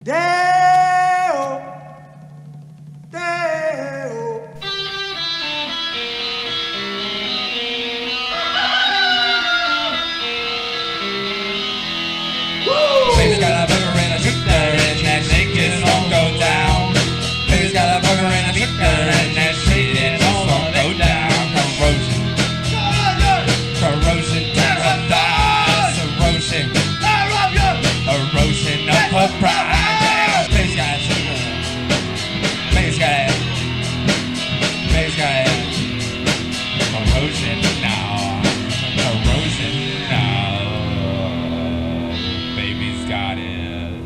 Deo, Deo. Baby's got a burger and a shooter and that shake is all go down. Baby's got a burger and a shooter and that shake is all go down. Corrosion to her thighs, erosion of her pride. Baby's got a shooter, baby's got corrosion now, corrosion now. Baby's got it.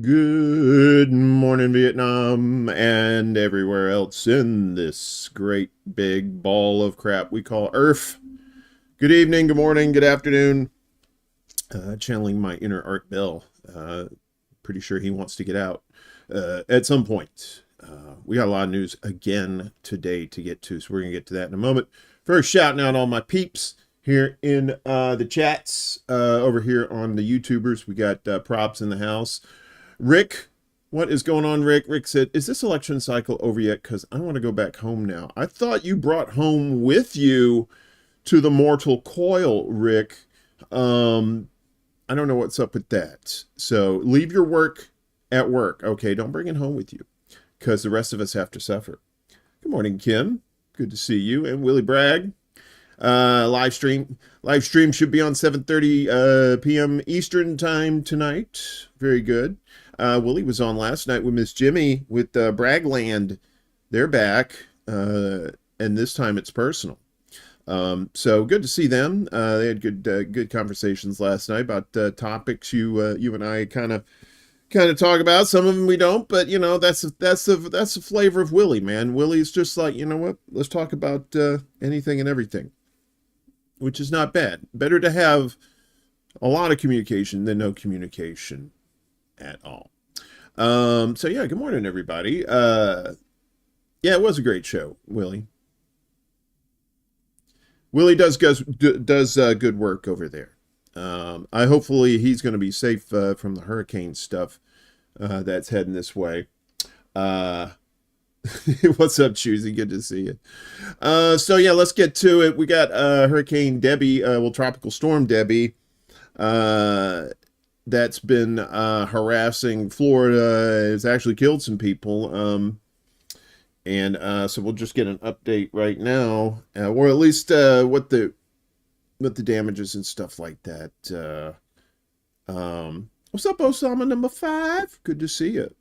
Good morning, Vietnam, and everywhere else in this great big ball of crap we call Earth. Good evening, good morning, good afternoon. Channeling my inner Art Bell. Pretty sure he wants to get out at some point. We got a lot of news again today to get to, so we're going to get to that in a moment. First, shouting out all my peeps here in the chats over here on the YouTubers. We got Props in the house. Rick, what is going on, Rick? Rick said, is this election cycle over yet? Because I want to go back home now. I thought you brought home with you to the mortal coil, Rick. I don't know what's up with that. So leave your work at work. Okay, don't bring it home with you because the rest of us have to suffer. Good morning, Kim. Good to see you. And Willie Bragg. Live stream should be on 7:30 p.m. Eastern time tonight. Very good. Willie was on last night with Miss Jimmy with Bragland. They're back, and this time it's personal. So good to see them. They had good conversations last night about topics you and I kind of talk about. Some of them we don't, but you know that's the flavor of Willie, man. Willie's just like, you know what? Let's talk about anything and everything, which is not bad. Better to have a lot of communication than no communication at all. So yeah, good morning, everybody. Yeah, it was a great show, Willie. Willie does good work over there. Hopefully he's going to be safe from the hurricane stuff that's heading this way. What's up, Choosy? Good to see you. So yeah, let's get to it. We got Hurricane Debby, Tropical Storm Debby, that's been harassing Florida. It's actually killed some people. And so we'll just get an update right now, or at least what the damages and stuff like that. What's up, Osama number 5? Good to see you.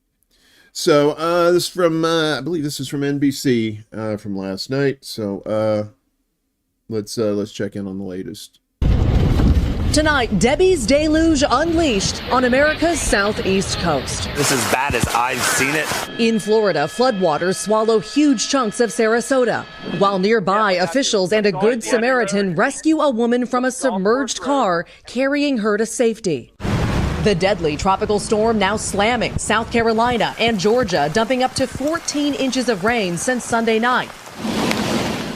So this is from I believe this is from NBC from last night. So let's check in on the latest. Tonight, Debby's deluge unleashed on America's southeast coast. This is as bad as I've seen it. In Florida, floodwaters swallow huge chunks of Sarasota, while nearby officials and a Good Samaritan rescue a woman from a submerged car, carrying her to safety. The deadly tropical storm now slamming South Carolina and Georgia, dumping up to 14 inches of rain since Sunday night,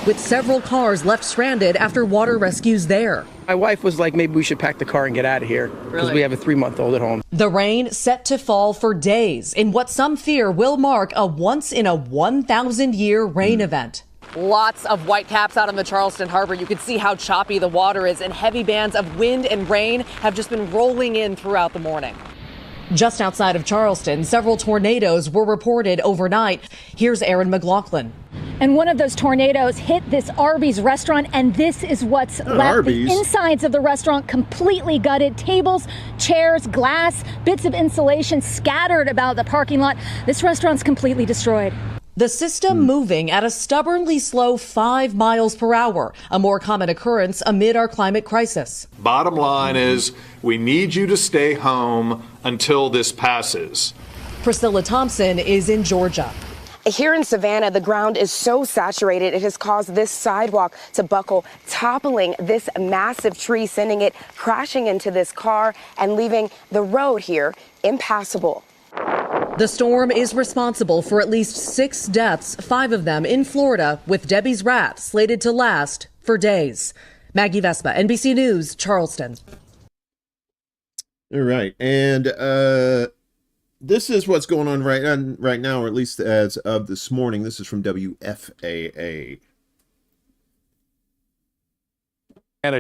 with several cars left stranded after water rescues there. My wife was like, maybe we should pack the car and get out of here because we have a 3-month-old at home. The rain set to fall for days in what some fear will mark a once-in-a-1,000-year rain event. Lots of whitecaps out on the Charleston Harbor. You can see how choppy the water is, and heavy bands of wind and rain have just been rolling in throughout the morning. Just outside of Charleston, several tornadoes were reported overnight. Here's Erin McLaughlin. And one of those tornadoes hit this Arby's restaurant, and this is what's left. Arby's. The insides of the restaurant completely gutted. Tables, chairs, glass, bits of insulation scattered about the parking lot. This restaurant's completely destroyed. The system moving at a stubbornly slow 5 miles per hour, a more common occurrence amid our climate crisis. Bottom line is we need you to stay home until this passes. Priscilla Thompson is in Georgia. Here in Savannah, the ground is so saturated it has caused this sidewalk to buckle, toppling this massive tree, sending it crashing into this car and leaving the road here impassable. The storm is responsible for at least 6 deaths, 5 of them in Florida, with Debby's wrath slated to last for days. Maggie Vespa, NBC News, Charleston. All right, and this is what's going on right now, or at least as of this morning. This is from WFAA.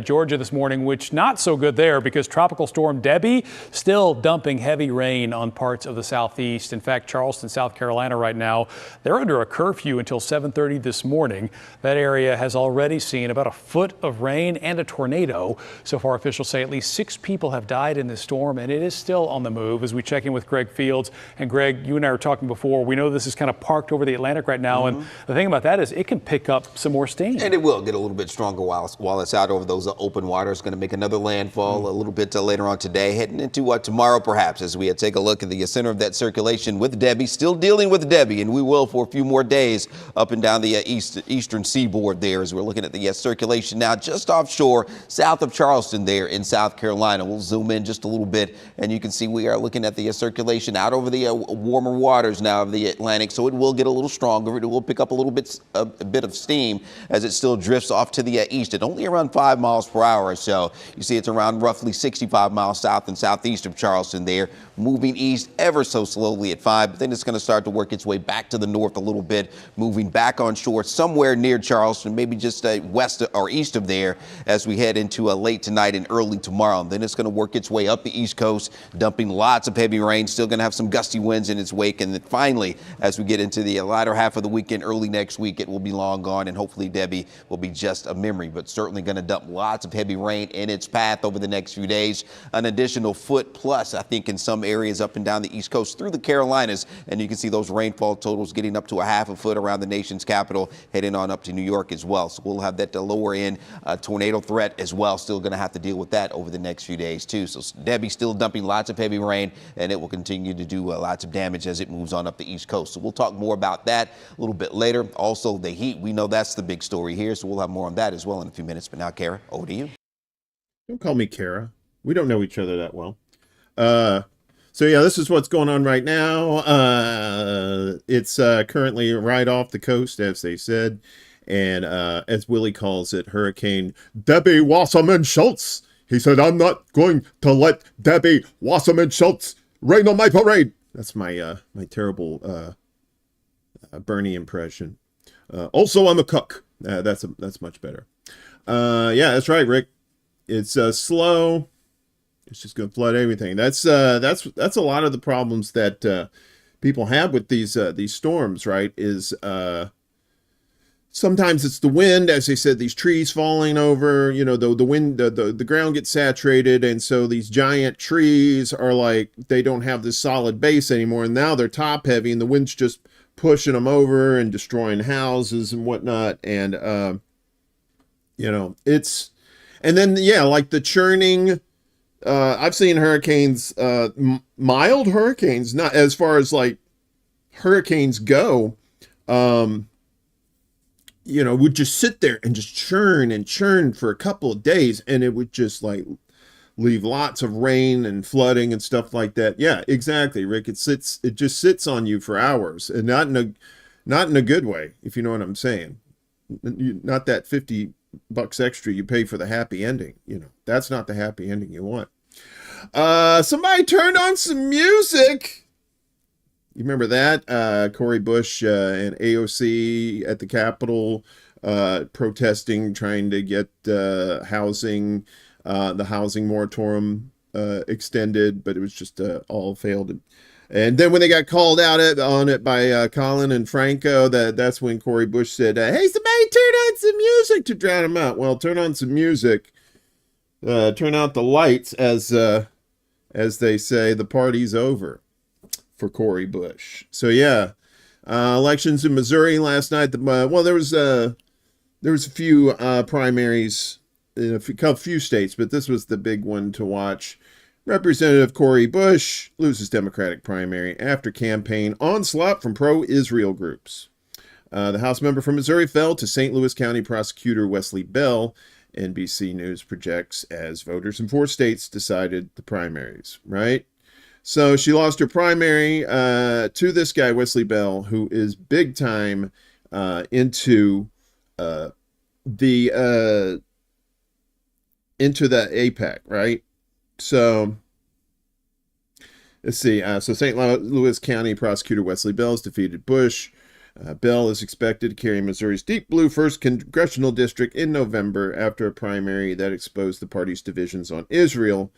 Georgia this morning, which not so good there because Tropical Storm Debby still dumping heavy rain on parts of the southeast. In fact, Charleston, South Carolina right now, they're under a curfew until 7:30 this morning. That area has already seen about a foot of rain and a tornado. So far, officials say at least 6 people have died in this storm, and it is still on the move. As we check in with Greg Fields, and Greg, you and I were talking before, we know this is kind of parked over the Atlantic right now, and the thing about that is it can pick up some more steam. And it will get a little bit stronger while it's out over those open waters. Going to make another landfall a little bit later on today, heading into tomorrow perhaps, as we take a look at the center of that circulation with Debby, still dealing with Debby, and we will for a few more days up and down the eastern seaboard there, as we're looking at the circulation now just offshore south of Charleston there in South Carolina. We'll zoom in just a little bit, and you can see we are looking at the circulation out over the warmer waters now of the Atlantic, so it will get a little stronger. It will pick up a bit of steam as it still drifts off to the east at only around 5 miles per hour or so. You see it's around roughly 65 miles south and southeast of Charleston there, moving east ever so slowly at 5, but then it's going to start to work its way back to the north a little bit, moving back on shore somewhere near Charleston, maybe just west or east of there as we head into late tonight and early tomorrow. And then it's going to work its way up the East Coast, dumping lots of heavy rain, still going to have some gusty winds in its wake. And then finally, as we get into the latter half of the weekend, early next week, it will be long gone, and hopefully Debby will be just a memory, but certainly going to dump lots of heavy rain in its path over the next few days. An additional foot plus, I think, in some areas up and down the East Coast through the Carolinas. And you can see those rainfall totals getting up to a half a foot around the nation's capital, heading on up to New York as well. So we'll have that lower end tornado threat as well. Still going to have to deal with that over the next few days, too. So Debby still dumping lots of heavy rain, and it will continue to do lots of damage as it moves on up the East Coast. So we'll talk more about that a little bit later. Also, the heat. We know that's the big story here, so we'll have more on that as well in a few minutes. But now, Kara, over to you. Don't call me Kara. We don't know each other that well. So, yeah, this is what's going on right now. It's currently right off the coast, as they said. And as Willie calls it, Hurricane Debby Wasserman Schultz. He said, I'm not going to let Debby Wasserman Schultz rain on my parade. That's my my terrible Bernie impression. Also, I'm a cook. That's much better. Yeah, that's right, Rick. It's slow. It's just going to flood everything. That's a lot of the problems that people have with these storms, right? Is sometimes it's the wind, as they said, these trees falling over. You know, the wind, the ground gets saturated, and so these giant trees are like they don't have this solid base anymore, and now they're top heavy, and the wind's just pushing them over and destroying houses and whatnot. And you know, it's, and then yeah, like the churning. I've seen hurricanes, mild hurricanes, not as far as like hurricanes go, you know, would just sit there and just churn and churn for a couple of days, and it would just like leave lots of rain and flooding and stuff like that. Yeah, exactly, Rick. It just sits on you for hours, and not in a good way, if you know what I'm saying. Not that $50 extra you pay for the happy ending. You know, that's not the happy ending you want. Somebody turned on some music. You remember that? Cori Bush and AOC at the Capitol protesting, trying to get housing, the housing moratorium extended, but it was just all failed. And then when they got called out on it by Colin and Franco, that's when Cori Bush said, hey, somebody turn on some music to drown them out. Well, turn on some music. Turn out the lights, as they say. The party's over for Cori Bush. So yeah, elections in Missouri last night. Well, there was a few primaries in a few states, but this was the big one to watch. Representative Cori Bush loses Democratic primary after campaign onslaught from pro-Israel groups. The House member from Missouri fell to St. Louis County Prosecutor Wesley Bell, NBC News projects, as voters in 4 states decided the primaries, right? So she lost her primary to this guy, Wesley Bell, who is big time into the AIPAC, right? So let's see. So St. Louis County Prosecutor Wesley Bell has defeated Bush. Bell is expected to carry Missouri's deep blue 1st congressional district in November after a primary that exposed the party's divisions on Israel,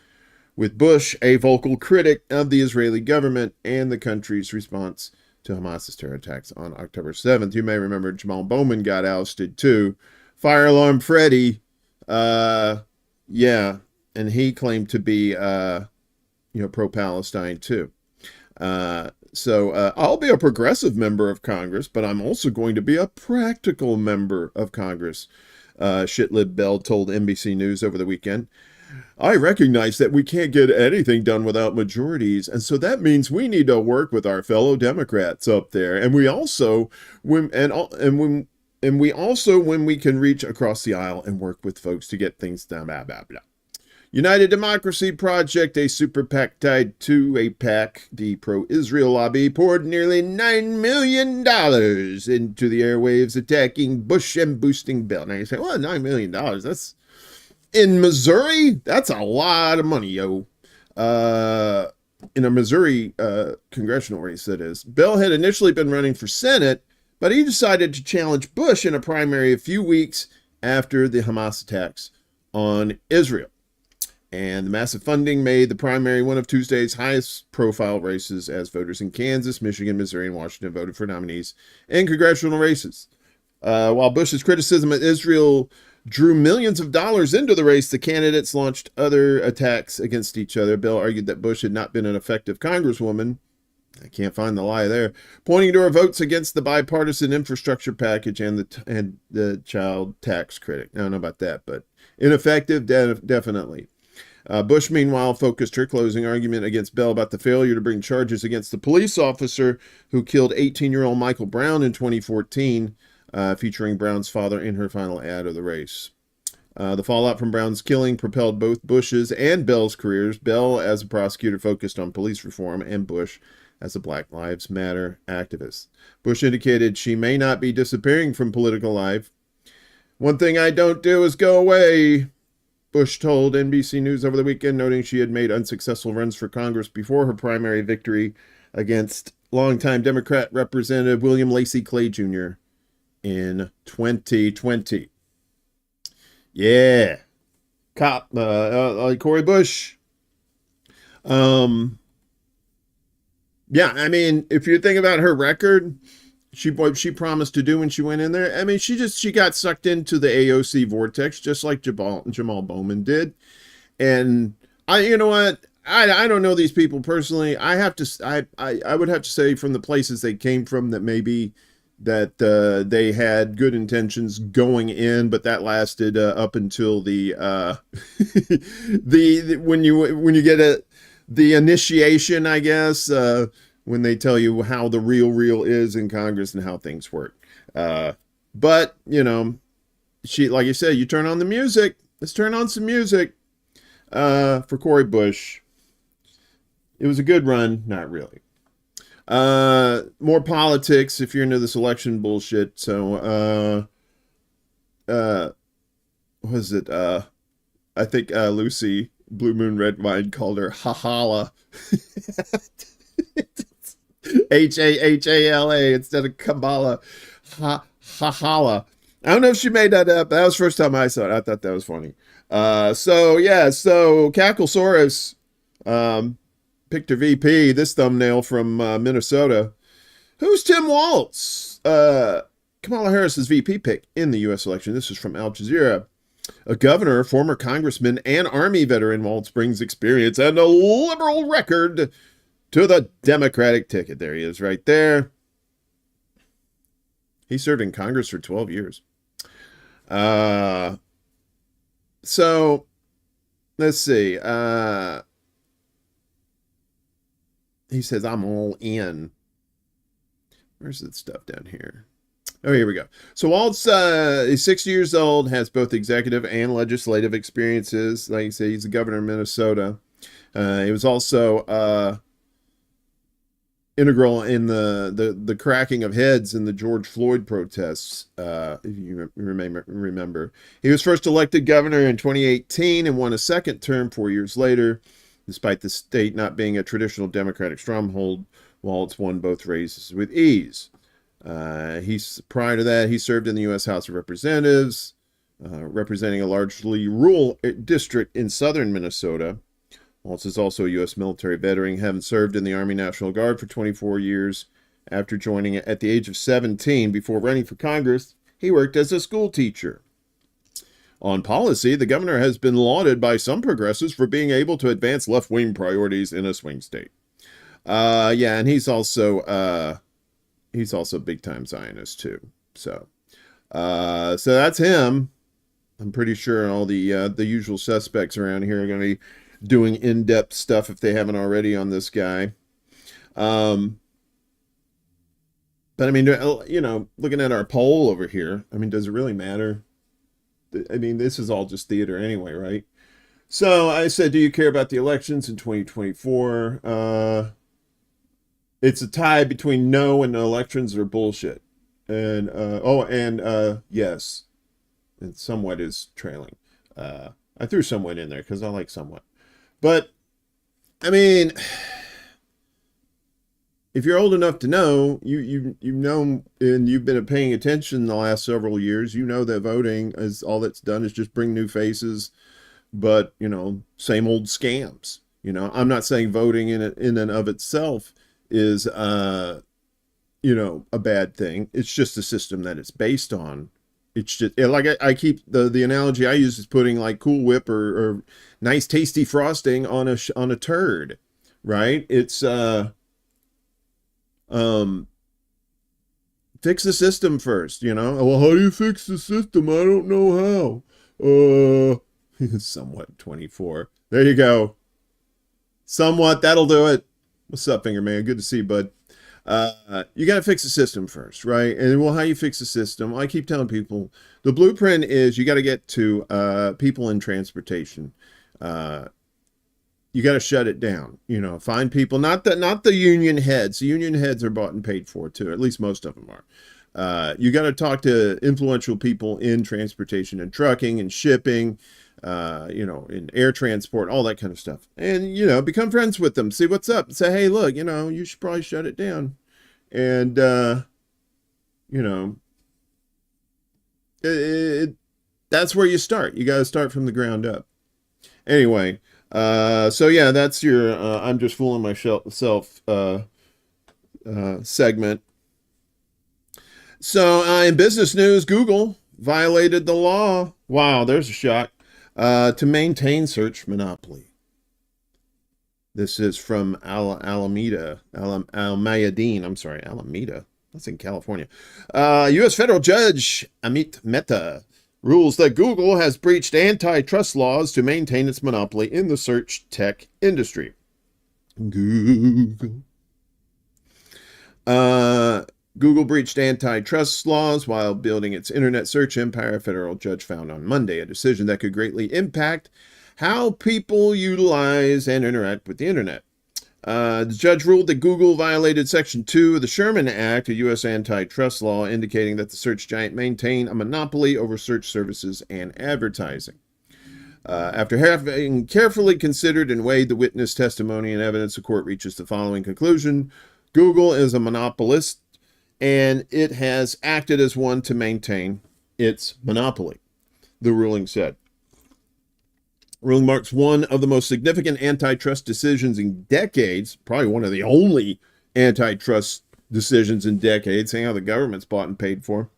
with Bush a vocal critic of the Israeli government and the country's response to Hamas's terror attacks on October 7th. You may remember Jamal Bowman got ousted too. Fire alarm Freddy. Yeah. And he claimed to be, pro-Palestine too. So I'll be a progressive member of Congress, but I'm also going to be a practical member of Congress, Shitlib Bell told NBC News over the weekend. I recognize that we can't get anything done without majorities, and so that means we need to work with our fellow Democrats up there. And we also, when we can reach across the aisle and work with folks to get things done, blah, blah, blah. United Democracy Project, a super PAC tied to AIPAC, the pro-Israel lobby, poured nearly $9 million into the airwaves, attacking Bush and boosting Bell. Now you say, well, $9 million, that's In Missouri, that's a lot of money, yo. In a Missouri congressional race, that is. Bell had initially been running for Senate, but he decided to challenge Bush in a primary a few weeks after the Hamas attacks on Israel. And the massive funding made the primary one of Tuesday's highest profile races as voters in Kansas, Michigan, Missouri, and Washington voted for nominees in congressional races. While Bush's criticism of Israel drew millions of dollars into the race, the candidates launched other attacks against each other. Bell argued that Bush had not been an effective congresswoman. I can't find the lie there. Pointing to her votes against the bipartisan infrastructure package and the child tax credit. I don't know about that, but ineffective, definitely. Bush, meanwhile, focused her closing argument against Bell about the failure to bring charges against the police officer who killed 18-year-old Michael Brown in 2014, featuring Brown's father in her final ad of the race. The fallout from Brown's killing propelled both Bush's and Bell's careers. Bell, as a prosecutor, focused on police reform, and Bush as a Black Lives Matter activist. Bush indicated she may not be disappearing from political life. "One thing I don't do is go away," Bush told NBC News over the weekend, noting she had made unsuccessful runs for Congress before her primary victory against longtime Democrat Representative William Lacey Clay Jr. in 2020. Yeah. Cori Bush. Yeah, I mean, if you think about her record, she promised to do when she went in there. I mean, she got sucked into the AOC vortex, just like Jamal Bowman did. And you know what? I don't know these people personally. I would have to say from the places they came from that maybe that they had good intentions going in, but that lasted up until the when you get the initiation, I guess, when they tell you how the real is in Congress and how things work. But, you know, like you said, you turn on the music. Let's turn on some music for Cori Bush. It was a good run. Not really. More politics if you're into this election bullshit. So, what was it? I think Lucy Blue Moon Red Wine called her Hahala. H-A-H-A-L-A instead of Kamala. Hahala. I don't know if she made that up. That was the first time I saw it. I thought that was funny. So Cacklesaurus picked her VP, this thumbnail from Minnesota. Who's Tim Walz? Kamala Harris's VP pick in the U.S. election. This is from Al Jazeera. A governor, former congressman, and Army veteran, Walz brings experience and a liberal record to the Democratic ticket. There he is right there. He served in Congress for 12 years. So, let's see. He says, I'm all in. Where's that stuff down here? Oh, here we go. So Walz is 60 years old, has both executive and legislative experiences. Like I say, he's the governor of Minnesota. He was also integral in the cracking of heads in the George Floyd protests, if you remember. He was first elected governor in 2018 and won a second term 4 years later. Despite the state not being a traditional Democratic stronghold, Walz won both races with ease. Prior to that, he served in the U.S. House of Representatives, representing a largely rural district in southern Minnesota. Walz is also a U.S. military veteran, having served in the Army National Guard for 24 years. After joining it at the age of 17, before running for Congress, he worked as a school teacher. On policy, the governor has been lauded by some progressives for being able to advance left-wing priorities in a swing state. And he's also big-time Zionist too. So that's him. I'm pretty sure all the usual suspects around here are going to be doing in-depth stuff if they haven't already on this guy. But I mean, you know, looking at our poll over here, I mean, does it really matter? I mean, this is all just theater anyway, right? So I said, do you care about the elections in 2024? It's a tie between no and elections are bullshit. And, yes, and somewhat is trailing. I threw somewhat in there because I like somewhat. But, I mean, if you're old enough to know, you know, and you've been paying attention the last several years, you know that voting is all that's done is just bring new faces, but, you know, same old scams. You know, I'm not saying voting in and of itself is, you know, a bad thing. It's just the system that it's based on. It's just like I keep the analogy I use is putting like Cool Whip or nice tasty frosting on a turd, right? It's fix the system first, you know. Well, how do you fix the system? I don't know how. Somewhat 24. There you go. Somewhat, that'll do it. What's up, Finger Man? Good to see you, bud. You got to fix the system first, right? And well, how you fix the system? I keep telling people the blueprint is you got to get to people in transportation. You got to shut it down. You know, find people, not the union heads. The union heads are bought and paid for too. At least most of them are. You got to talk to influential people in transportation and trucking and shipping. You know, in air transport, all that kind of stuff. And, you know, become friends with them. See what's up. Say, hey, look, you know, you should probably shut it down. And, you know, that's where you start. You got to start from the ground up. Anyway, so yeah, that's your I'm just fooling myself segment. So in business news, Google violated the law. Wow, there's a shock. To maintain search monopoly. This is from Alameda. I'm sorry, Alameda. That's in California. U.S. federal judge Amit Mehta rules that Google has breached antitrust laws to maintain its monopoly in the search tech industry. Google breached antitrust laws while building its internet search empire, a federal judge found on Monday, a decision that could greatly impact how people utilize and interact with the internet. The judge ruled that Google violated Section 2 of the Sherman Act, a U.S. antitrust law, indicating that the search giant maintained a monopoly over search services and advertising. After having carefully considered and weighed the witness testimony and evidence, the court reaches the following conclusion. Google is a monopolist, and it has acted as one to maintain its monopoly, the ruling said. Ruling marks one of the most significant antitrust decisions in decades, probably one of the only antitrust decisions in decades, seeing how the government's bought and paid for,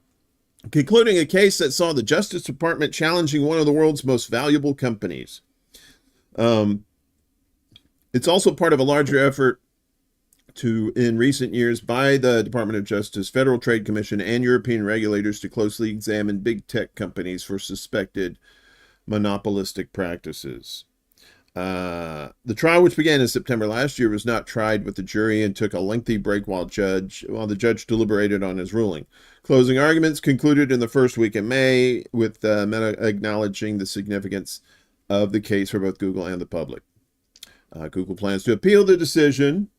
concluding a case that saw the Justice Department challenging one of the world's most valuable companies. It's also part of a larger effort in recent years by the Department of Justice, Federal Trade Commission, and European regulators to closely examine big tech companies for suspected monopolistic practices. The trial, which began in September last year, was not tried with the jury and took a lengthy break while the judge deliberated on his ruling. Closing arguments concluded in the first week in May, with Meta acknowledging the significance of the case for both Google and the public. Google plans to appeal the decision,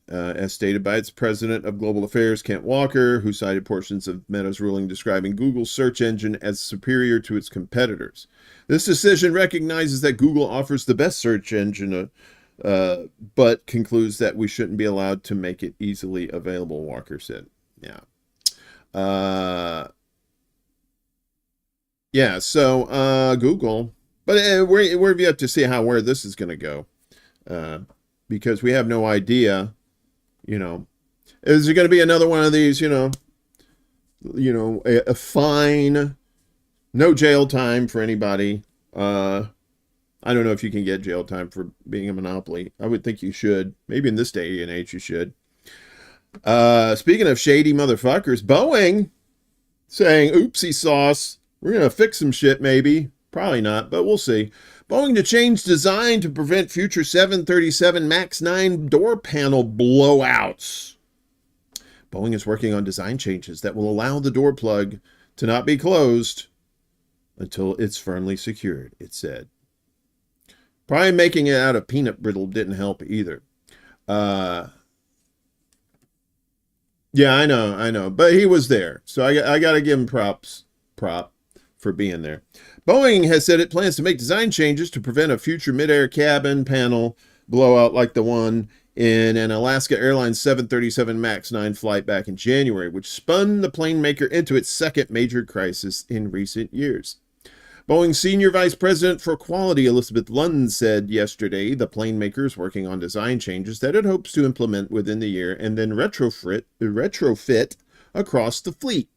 as stated by its president of global affairs, Kent Walker, who cited portions of Meta's ruling describing Google's search engine as superior to its competitors. This decision recognizes that Google offers the best search engine, but concludes that we shouldn't be allowed to make it easily available, Walker said. So Google, but we're yet to see where this is going to go, because we have no idea. You know, is there going to be another one of these, a fine, no jail time for anybody? I don't know if you can get jail time for being a monopoly. I would think you should. Maybe in this day and age you should. Speaking of shady motherfuckers, Boeing saying, oopsie sauce, we're going to fix some shit maybe. Probably not, but we'll see. Boeing to change design to prevent future 737 MAX 9 door panel blowouts. Boeing is working on design changes that will allow the door plug to not be closed until it's firmly secured, it said. Probably making it out of peanut brittle didn't help either. Yeah, I know. But he was there. So I got to give him prop for being there. Boeing has said it plans to make design changes to prevent a future mid-air cabin panel blowout like the one in an Alaska Airlines 737 MAX 9 flight back in January, which spun the plane maker into its second major crisis in recent years. Boeing's Senior Vice President for Quality, Elizabeth Lund, said yesterday the plane maker is working on design changes that it hopes to implement within the year and then retrofit across the fleet.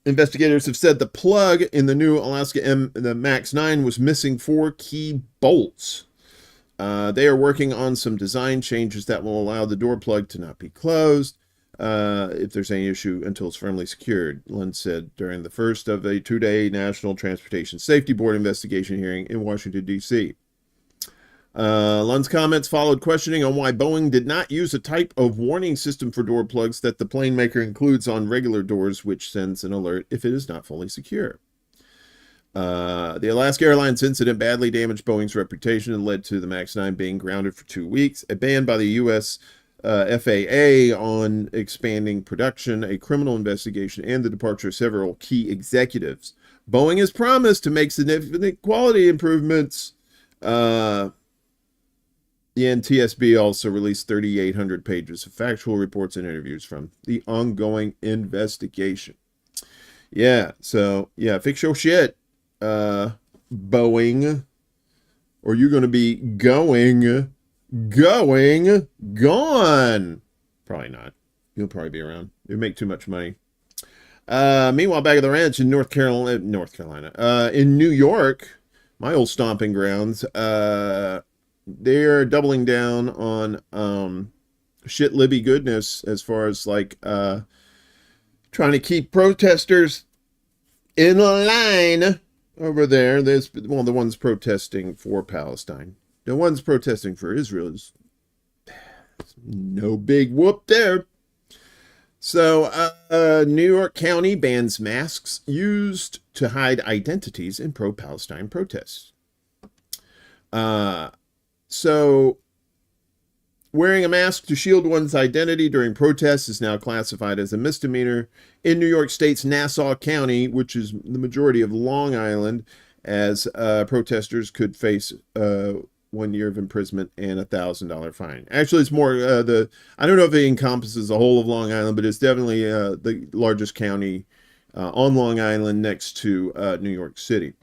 Investigators have said the plug in the new Alaska the MAX 9 was missing 4 key bolts. They are working on some design changes that will allow the door plug to not be closed if there's any issue until it's firmly secured, Lund said during the first of a 2-day National Transportation Safety Board investigation hearing in Washington, D.C. Lund's comments followed questioning on why Boeing did not use a type of warning system for door plugs that the plane maker includes on regular doors, which sends an alert if it is not fully secure. The Alaska Airlines incident badly damaged Boeing's reputation and led to the MAX 9 being grounded for 2 weeks, a ban by the U.S. FAA on expanding production, a criminal investigation, and the departure of several key executives. Boeing has promised to make significant quality improvements. The NTSB also released 3,800 pages of factual reports and interviews from the ongoing investigation. Yeah, so, yeah, fix your shit, Boeing, or you're going to be gone. Probably not. You'll probably be around. You make too much money. Meanwhile, back at the ranch in North Carolina, in New York, my old stomping grounds, they're doubling down on shit libby goodness as far as like trying to keep protesters in line over there. There's the ones protesting for Palestine. The ones protesting for Israel is no big whoop there. So, New York County bans masks used to hide identities in pro-Palestine protests. So, wearing a mask to shield one's identity during protests is now classified as a misdemeanor in New York State's Nassau County, which is the majority of Long Island, as protesters could face 1 year of imprisonment and $1,000 fine. Actually, it's more I don't know if it encompasses the whole of Long Island, but it's definitely the largest county on Long Island next to New York City.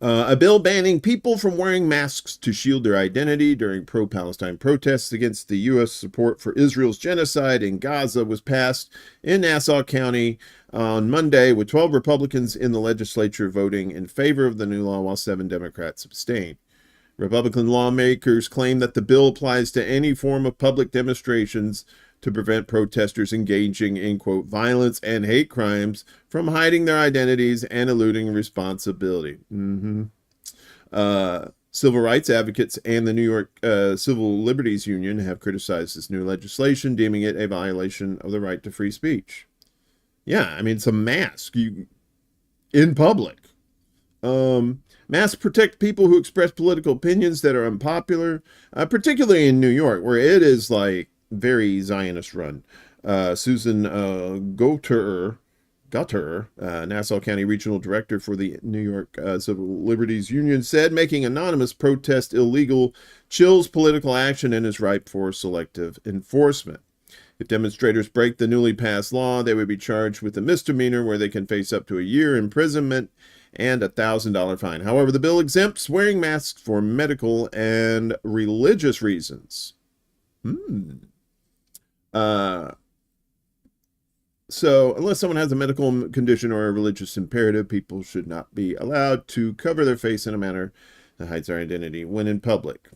A bill banning people from wearing masks to shield their identity during pro-Palestine protests against the U.S. support for Israel's genocide in Gaza was passed in Nassau County on Monday, with 12 Republicans in the legislature voting in favor of the new law while 7 Democrats abstained. Republican lawmakers claim that the bill applies to any form of public demonstrations to prevent protesters engaging in, quote, violence and hate crimes from hiding their identities and eluding responsibility. Civil rights advocates and the New York Civil Liberties Union have criticized this new legislation, deeming it a violation of the right to free speech. Yeah, I mean, it's a mask in public. Masks protect people who express political opinions that are unpopular, particularly in New York, where it is like very Zionist run. Susan Gutter, Nassau County Regional Director for the New York Civil Liberties Union, said making anonymous protest illegal chills political action and is ripe for selective enforcement. If demonstrators break the newly passed law, they would be charged with a misdemeanor where they can face up to a year imprisonment and $1,000 fine. However, the bill exempts wearing masks for medical and religious reasons. So, unless someone has a medical condition or a religious imperative, people should not be allowed to cover their face in a manner that hides their identity when in public.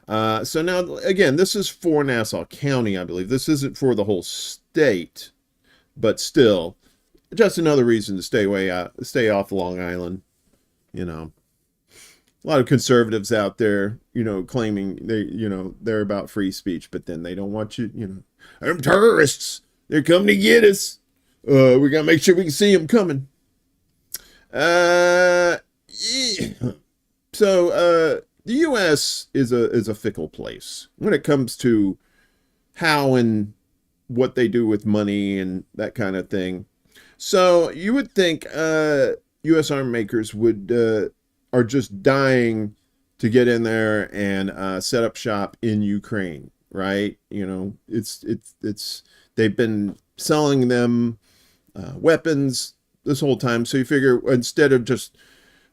So now, again, this is for Nassau County, I believe. This isn't for the whole state, but still, just another reason to stay off Long Island. You know, a lot of conservatives out there, claiming they're about free speech, but then they don't want you, them terrorists, they're coming to get us. We got to make sure we can see them coming. Yeah. So, the U.S. is a fickle place when it comes to how and what they do with money and that kind of thing. So you would think U.S. arm makers are just dying to get in there and set up shop in Ukraine, right? You know, it's they've been selling them weapons this whole time. So you figure instead of just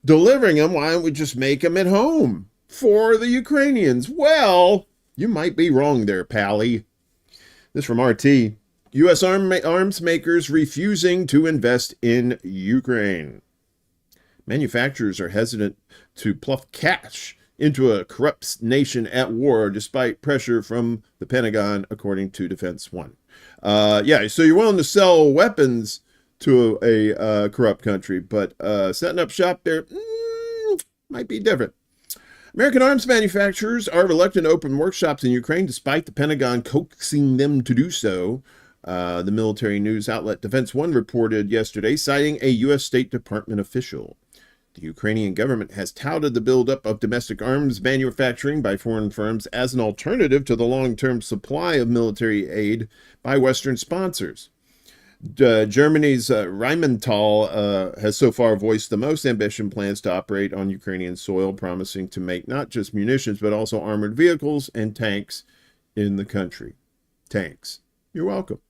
delivering them, why don't we just make them at home for the Ukrainians? Well, you might be wrong there, Pally. This from RT. U.S. arms makers refusing to invest in Ukraine. Manufacturers are hesitant to plough cash into a corrupt nation at war despite pressure from the Pentagon, according to Defense One. Yeah, so you're willing to sell weapons to a corrupt country, but setting up shop there might be different. American arms manufacturers are reluctant to open workshops in Ukraine despite the Pentagon coaxing them to do so. The military news outlet Defense One reported yesterday, citing a U.S. State Department official. The Ukrainian government has touted the buildup of domestic arms manufacturing by foreign firms as an alternative to the long-term supply of military aid by Western sponsors. Germany's Rheinmetall has so far voiced the most ambitious plans to operate on Ukrainian soil, promising to make not just munitions, but also armored vehicles and tanks in the country. Tanks. You're welcome.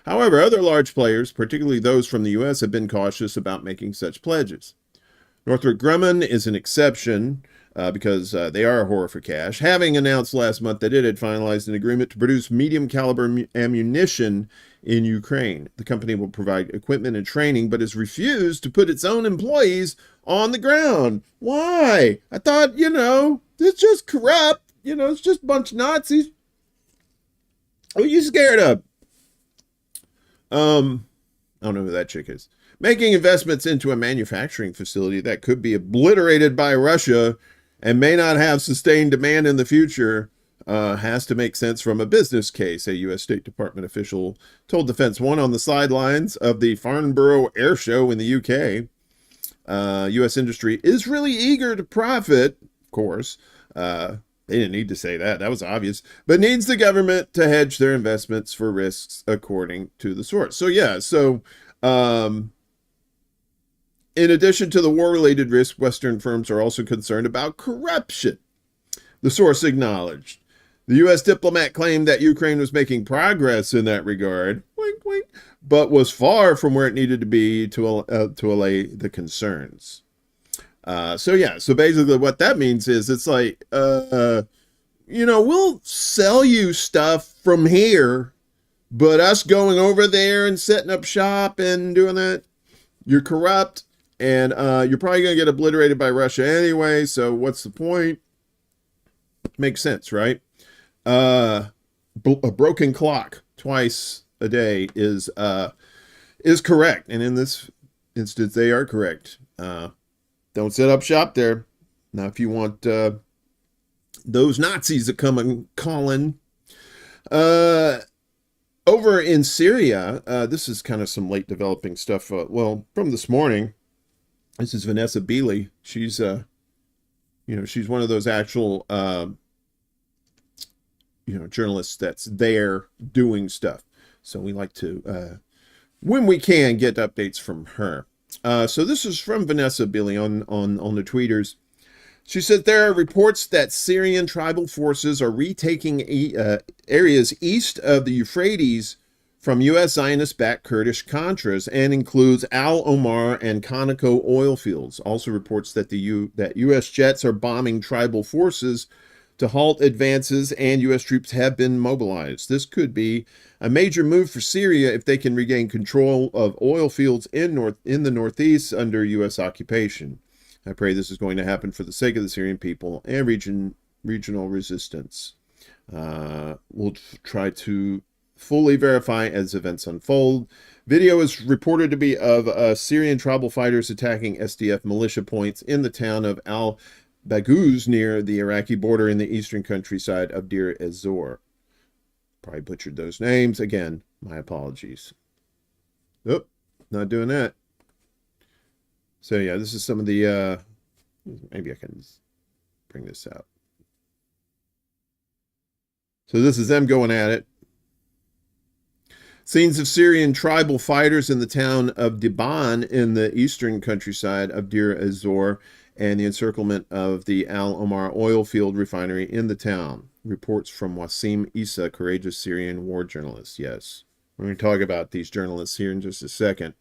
However, other large players, particularly those from the U.S., have been cautious about making such pledges. Northrop Grumman is an exception because they are a whore for cash, having announced last month that it had finalized an agreement to produce medium-caliber ammunition in Ukraine. The company will provide equipment and training, but has refused to put its own employees on the ground. Why? I thought, it's just corrupt. It's just a bunch of Nazis. What are you scared of? I don't know who that chick is. Making investments into a manufacturing facility that could be obliterated by Russia and may not have sustained demand in the future has to make sense from a business case, a U.S. State Department official told Defense One on the sidelines of the Farnborough Air Show in the U.K. U.S. industry is really eager to profit, of course. They didn't need to say that. That was obvious. But needs the government to hedge their investments for risks, according to the source. So, yeah. In addition to the war-related risk, Western firms are also concerned about corruption. The source acknowledged. The U.S. diplomat claimed that Ukraine was making progress in that regard, wink, wink, but was far from where it needed to be to allay the concerns. So basically what that means is it's like, we'll sell you stuff from here, but us going over there and setting up shop and doing that, you're corrupt. And you're probably going to get obliterated by Russia anyway, so what's the point? Makes sense, right? A broken clock twice a day is correct. And in this instance, they are correct. Don't set up shop there. Now, if you want those Nazis to come and calling. Over in Syria, this is kind of some late developing stuff. From this morning. This is Vanessa Beeley. She's, she's one of those actual, journalists that's there doing stuff. So we like to, when we can, get updates from her. So this is from Vanessa Beeley on the tweeters. She said there are reports that Syrian tribal forces are retaking areas east of the Euphrates from U.S. Zionist-backed Kurdish Contras and includes Al Omar and Conoco oil fields. Also reports that that U.S. jets are bombing tribal forces to halt advances and U.S. troops have been mobilized. This could be a major move for Syria if they can regain control of oil fields in the northeast under U.S. occupation. I pray this is going to happen for the sake of the Syrian people and regional resistance. We'll try to fully verify as events unfold. Video is reported to be of Syrian tribal fighters attacking SDF militia points in the town of Al-Baghouz near the Iraqi border in the eastern countryside of Deir ez-Zor. Probably butchered those names. Again, my apologies. Nope, not doing that. So yeah, this is some of the, maybe I can bring this out. So this is them going at it. Scenes of Syrian tribal fighters in the town of Debby in the eastern countryside of Deir ez-Zor and the encirclement of the Al Omar oil field refinery in the town. Reports from Wassim Issa, courageous Syrian war journalist. Yes, we're going to talk about these journalists here in just a second.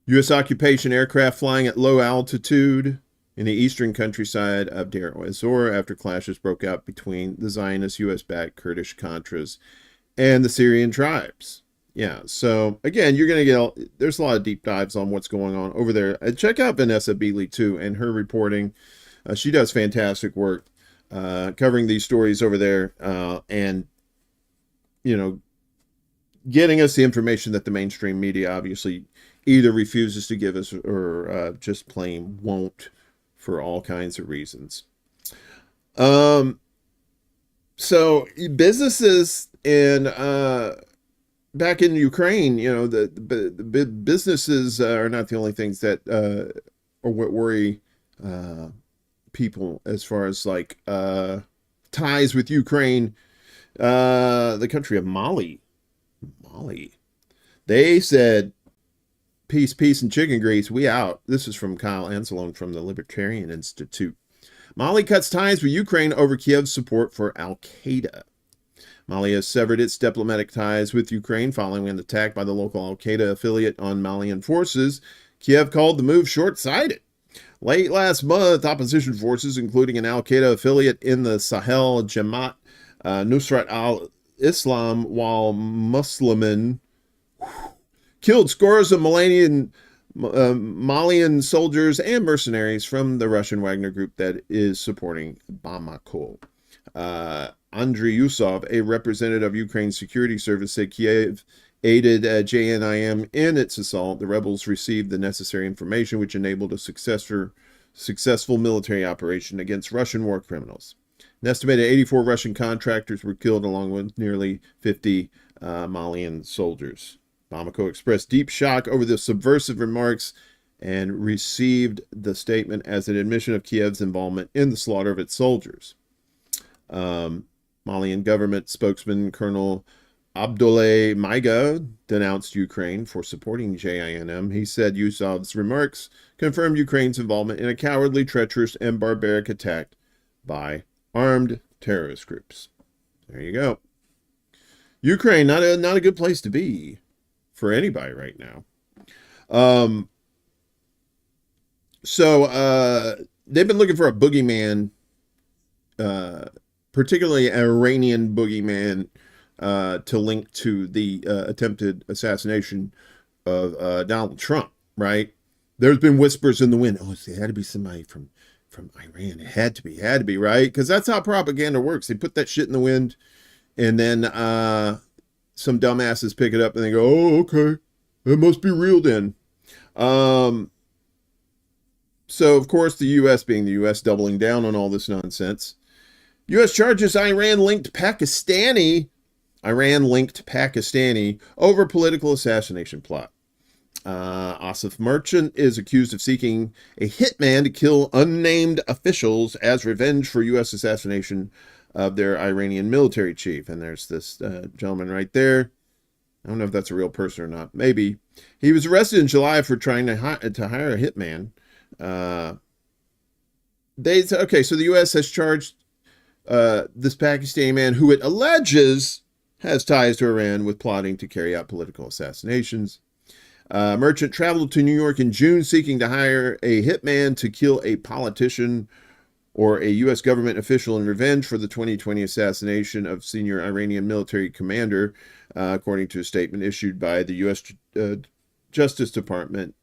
U.S. occupation aircraft flying at low altitude in the eastern countryside of Deir ez-Zor after clashes broke out between the Zionist U.S.-backed Kurdish Contras and the Syrian tribes. Yeah, so again, you're going to get, there's a lot of deep dives on what's going on over there. Check out Vanessa Beeley too and her reporting. She does fantastic work covering these stories over there and, you know, getting us the information that the mainstream media obviously either refuses to give us or just plain won't for all kinds of reasons. So businesses in back in Ukraine, you know, the businesses are not the only things that are what worry people as far as like ties with Ukraine. The country of Mali, they said, peace, peace, and chicken grease, we out. This is from Kyle Anselone from the Libertarian Institute. Mali cuts ties with Ukraine over Kiev's support for Al-Qaeda. Mali has severed its diplomatic ties with Ukraine following an attack by the local Al-Qaeda affiliate on Malian forces. Kiev called the move short-sighted. Late last month, opposition forces, including an Al-Qaeda affiliate in the Sahel, Jamaat Nusrat al-Islam wal Muslimin, killed scores of Malian soldiers and mercenaries from the Russian Wagner group that is supporting Bamako. Andriy Yusov, a representative of Ukraine's security service, said Kiev aided JNIM in its assault. The rebels received the necessary information which enabled a successful military operation against Russian war criminals. An estimated 84 Russian contractors were killed along with nearly 50 Malian soldiers. Bamako expressed deep shock over the subversive remarks and received the statement as an admission of Kiev's involvement in the slaughter of its soldiers. Malian government spokesman Colonel Abdoulaye Maiga denounced Ukraine for supporting JINM. He said Yusov's remarks confirmed Ukraine's involvement in a cowardly, treacherous, and barbaric attack by armed terrorist groups. There you go. Ukraine, not a good place to be for anybody right now. So they've been looking for a boogeyman, particularly an Iranian boogeyman, to link to the attempted assassination of Donald Trump, right? There's been whispers in the wind. Oh, it had to be somebody from Iran. It had to be, right? Because that's how propaganda works. They put that shit in the wind, and then some dumbasses pick it up and they go, oh, okay, it must be real then. So, of course, the U.S. being the U.S. doubling down on all this nonsense. U.S. charges Iran-linked Pakistani over political assassination plot. Asif Merchant is accused of seeking a hitman to kill unnamed officials as revenge for U.S. assassination of their Iranian military chief. And there's this gentleman right there. I don't know if that's a real person or not. Maybe. He was arrested in July for trying to hire a hitman. Okay, so the U.S. has charged this Pakistani man who it alleges has ties to Iran with plotting to carry out political assassinations. Merchant traveled to New York in June seeking to hire a hitman to kill a politician or a U.S. government official in revenge for the 2020 assassination of senior Iranian military commander, according to a statement issued by the U.S. Justice Department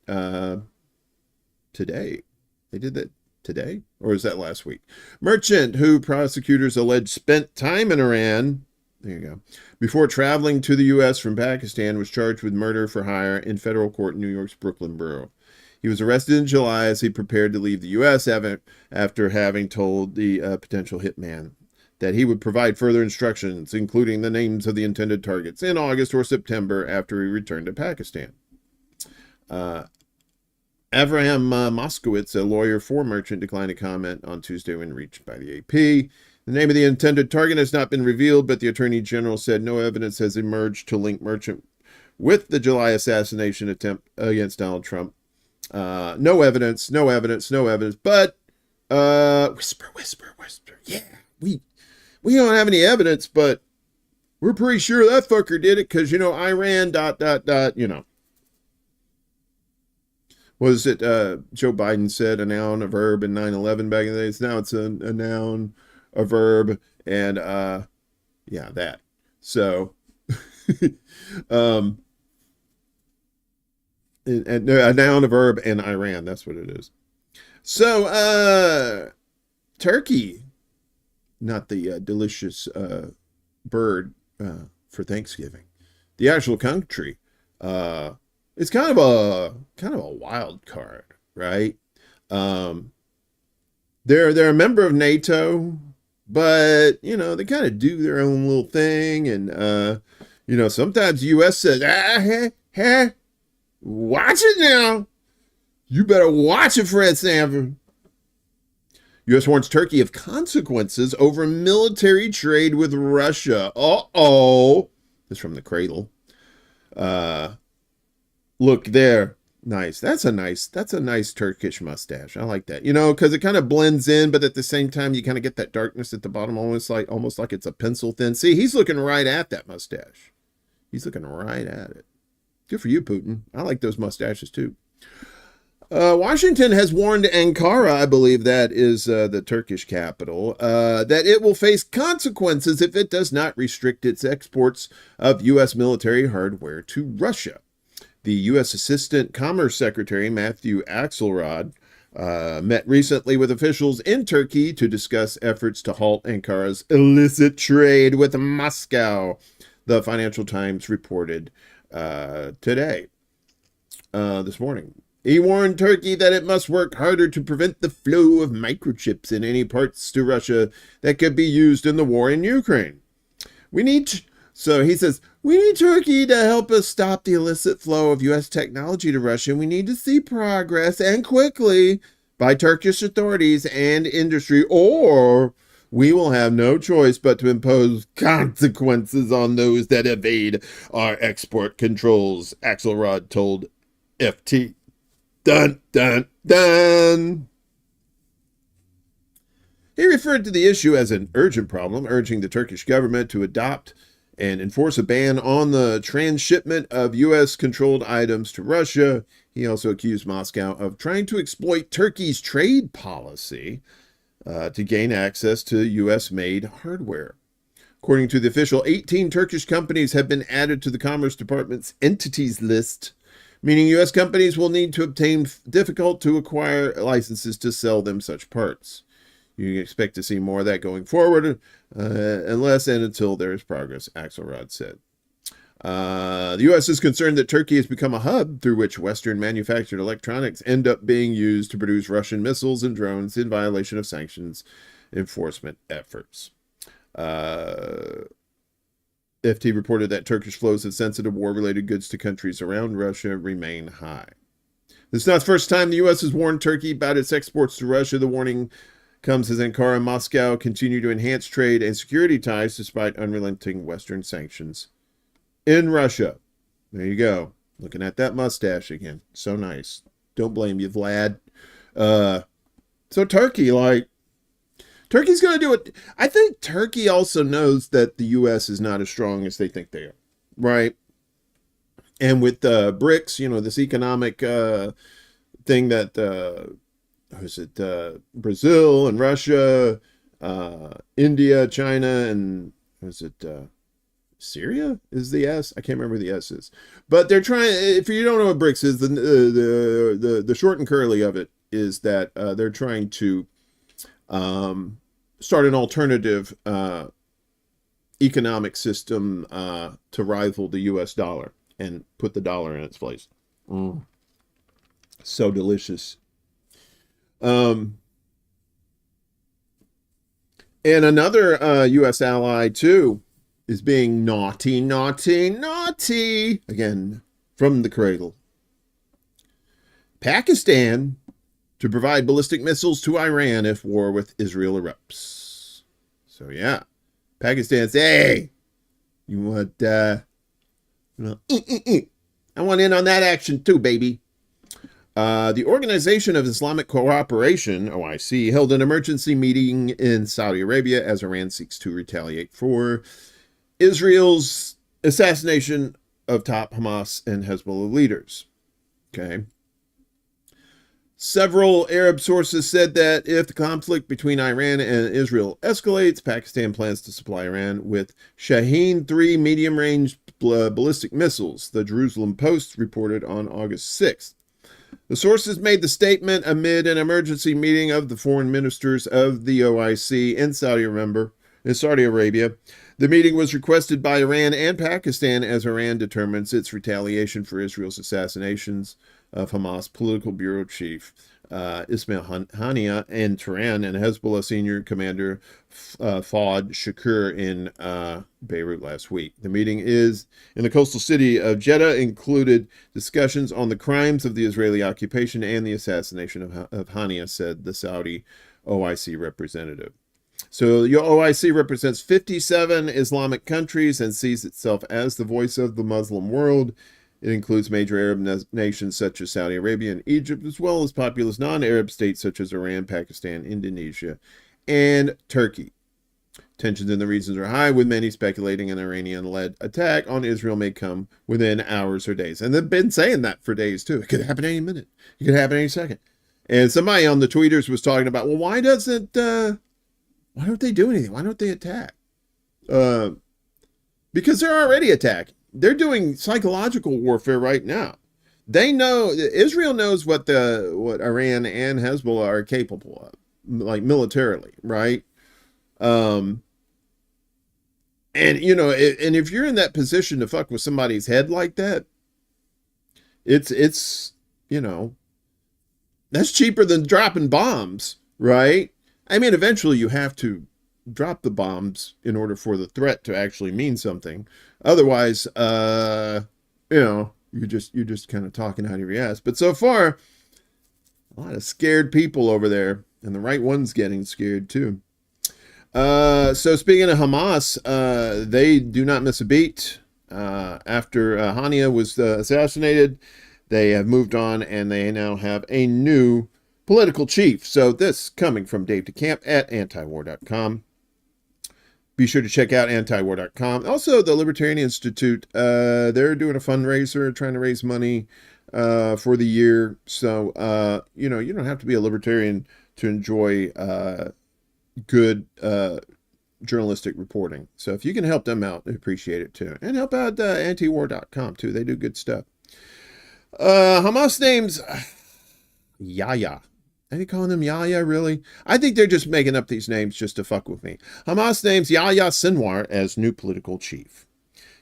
today. They did that today? Or is that last week? Merchant, who prosecutors allege spent time in Iran, there you go, before traveling to the U.S. from Pakistan, was charged with murder for hire in federal court in New York's Brooklyn borough. He was arrested in July as he prepared to leave the U.S. after having told the potential hitman that he would provide further instructions, including the names of the intended targets, in August or September after he returned to Pakistan. Avraham Moskowitz, a lawyer for Merchant, declined to comment on Tuesday when reached by the AP. The name of the intended target has not been revealed, but the Attorney General said no evidence has emerged to link Merchant with the July assassination attempt against Donald Trump. No evidence, but whisper. Yeah, we don't have any evidence, but we're pretty sure that fucker did it because, Iran, ... Was it Joe Biden said a noun, a verb in 9/11 back in the days? Now it's a noun, a verb, and that. So and a noun, a verb, and Iran. That's what it is. So Turkey, not the delicious bird for Thanksgiving. The actual country. It's kind of a wild card, right? They're a member of NATO, but they kind of do their own little thing, and sometimes the U.S. says, watch it now. You better watch it, Fred Sanford. U.S. warns Turkey of consequences over military trade with Russia. Uh-oh. This is from the Cradle. Look there. Nice. That's a nice Turkish mustache. I like that. Because it kind of blends in, but at the same time, you kind of get that darkness at the bottom, almost like it's a pencil thin. See, he's looking right at that mustache. He's looking right at it. Good for you, Putin. I like those mustaches too. Washington has warned Ankara, I believe that is the Turkish capital, that it will face consequences if it does not restrict its exports of U.S. military hardware to Russia. The U.S. Assistant Commerce Secretary Matthew Axelrod met recently with officials in Turkey to discuss efforts to halt Ankara's illicit trade with Moscow, the Financial Times reported this morning. He warned Turkey that it must work harder to prevent the flow of microchips in any parts to Russia that could be used in the war in Ukraine. So he says, we need Turkey to help us stop the illicit flow of U.S. technology to Russia. And we need to see progress, and quickly, by Turkish authorities and industry, or we will have no choice but to impose consequences on those that evade our export controls, Axelrod told FT. Dun, dun, dun. He referred to the issue as an urgent problem, urging the Turkish government to adopt and enforce a ban on the transshipment of U.S.-controlled items to Russia. He also accused Moscow of trying to exploit Turkey's trade policy to gain access to U.S.-made hardware. According to the official, 18 Turkish companies have been added to the Commerce Department's entities list, meaning U.S. companies will need to obtain difficult-to-acquire licenses to sell them such parts. You can expect to see more of that going forward, unless and until there is progress, Axelrod said. The U.S. is concerned that Turkey has become a hub through which Western manufactured electronics end up being used to produce Russian missiles and drones in violation of sanctions enforcement efforts. FT reported that Turkish flows of sensitive war-related goods to countries around Russia remain high. This is not the first time the U.S. has warned Turkey about its exports to Russia. The warning comes as Ankara and Moscow continue to enhance trade and security ties despite unrelenting Western sanctions in Russia. There you go. Looking at that mustache again. So nice. Don't blame you, Vlad. So Turkey, Turkey's going to do it. I think Turkey also knows that the U.S. is not as strong as they think they are, right? And with BRICS, this economic thing that, Brazil and Russia, India, China, and Syria is the S? I can't remember the S is. But they're trying, if you don't know what BRICS is, the short and curly of it is that they're trying to start an alternative economic system to rival the U.S. dollar and put the dollar in its place. So delicious. And another U.S. ally, too, is being naughty. Again, from the cradle. Pakistan to provide ballistic missiles to Iran if war with Israel erupts. So yeah, Pakistan said, hey, you want, I want in on that action too, baby. The Organization of Islamic Cooperation, OIC, held an emergency meeting in Saudi Arabia as Iran seeks to retaliate for Israel's assassination of top Hamas and Hezbollah leaders. Okay. Several Arab sources said that if the conflict between Iran and Israel escalates, Pakistan plans to supply Iran with Shaheen 3 medium-range ballistic missiles, the Jerusalem Post reported on August 6th. The sources made the statement amid an emergency meeting of the foreign ministers of the OIC in Saudi Arabia. The meeting was requested by Iran and Pakistan as Iran determines its retaliation for Israel's assassinations of Hamas political bureau chief Ismail Haniyeh in Tehran and Hezbollah senior commander Fawad Shakur in Beirut last week. The meeting is in the coastal city of Jeddah included discussions on the crimes of the Israeli occupation and the assassination of Haniyeh, said the Saudi OIC representative. So your OIC represents 57 Islamic countries and sees itself as the voice of the Muslim world. It includes major Arab nations such as Saudi Arabia and Egypt, as well as populous non-Arab states such as Iran, Pakistan, Indonesia, and Turkey. Tensions in the regions are high, with many speculating an Iranian-led attack on Israel may come within hours or days. And they've been saying that for days, too. It could happen any minute. It could happen any second. And somebody on the tweeters was talking about, well, why don't they do anything? Why don't they attack? Because they're already attacking. They're doing psychological warfare right now. They know, Israel knows what Iran and Hezbollah are capable of, like militarily, right? And if you're in that position to fuck with somebody's head like that, it's that's cheaper than dropping bombs, right? I mean, eventually you have to drop the bombs in order for the threat to actually mean something. Otherwise, you're just kind of talking out of your ass. But so far, a lot of scared people over there, and the right one's getting scared too. So speaking of Hamas, they do not miss a beat. After Haniyeh was assassinated, they have moved on, and they now have a new political chief. So this coming from Dave DeCamp at antiwar.com. Be sure to check out antiwar.com. Also, the Libertarian Institute, they're doing a fundraiser, trying to raise money for the year. So, you don't have to be a libertarian to enjoy good journalistic reporting. So if you can help them out, I appreciate it too. And help out antiwar.com too. They do good stuff. Hamas names Yahya. Are you calling them Yahya, really? I think they're just making up these names just to fuck with me. Hamas names Yahya Sinwar as new political chief.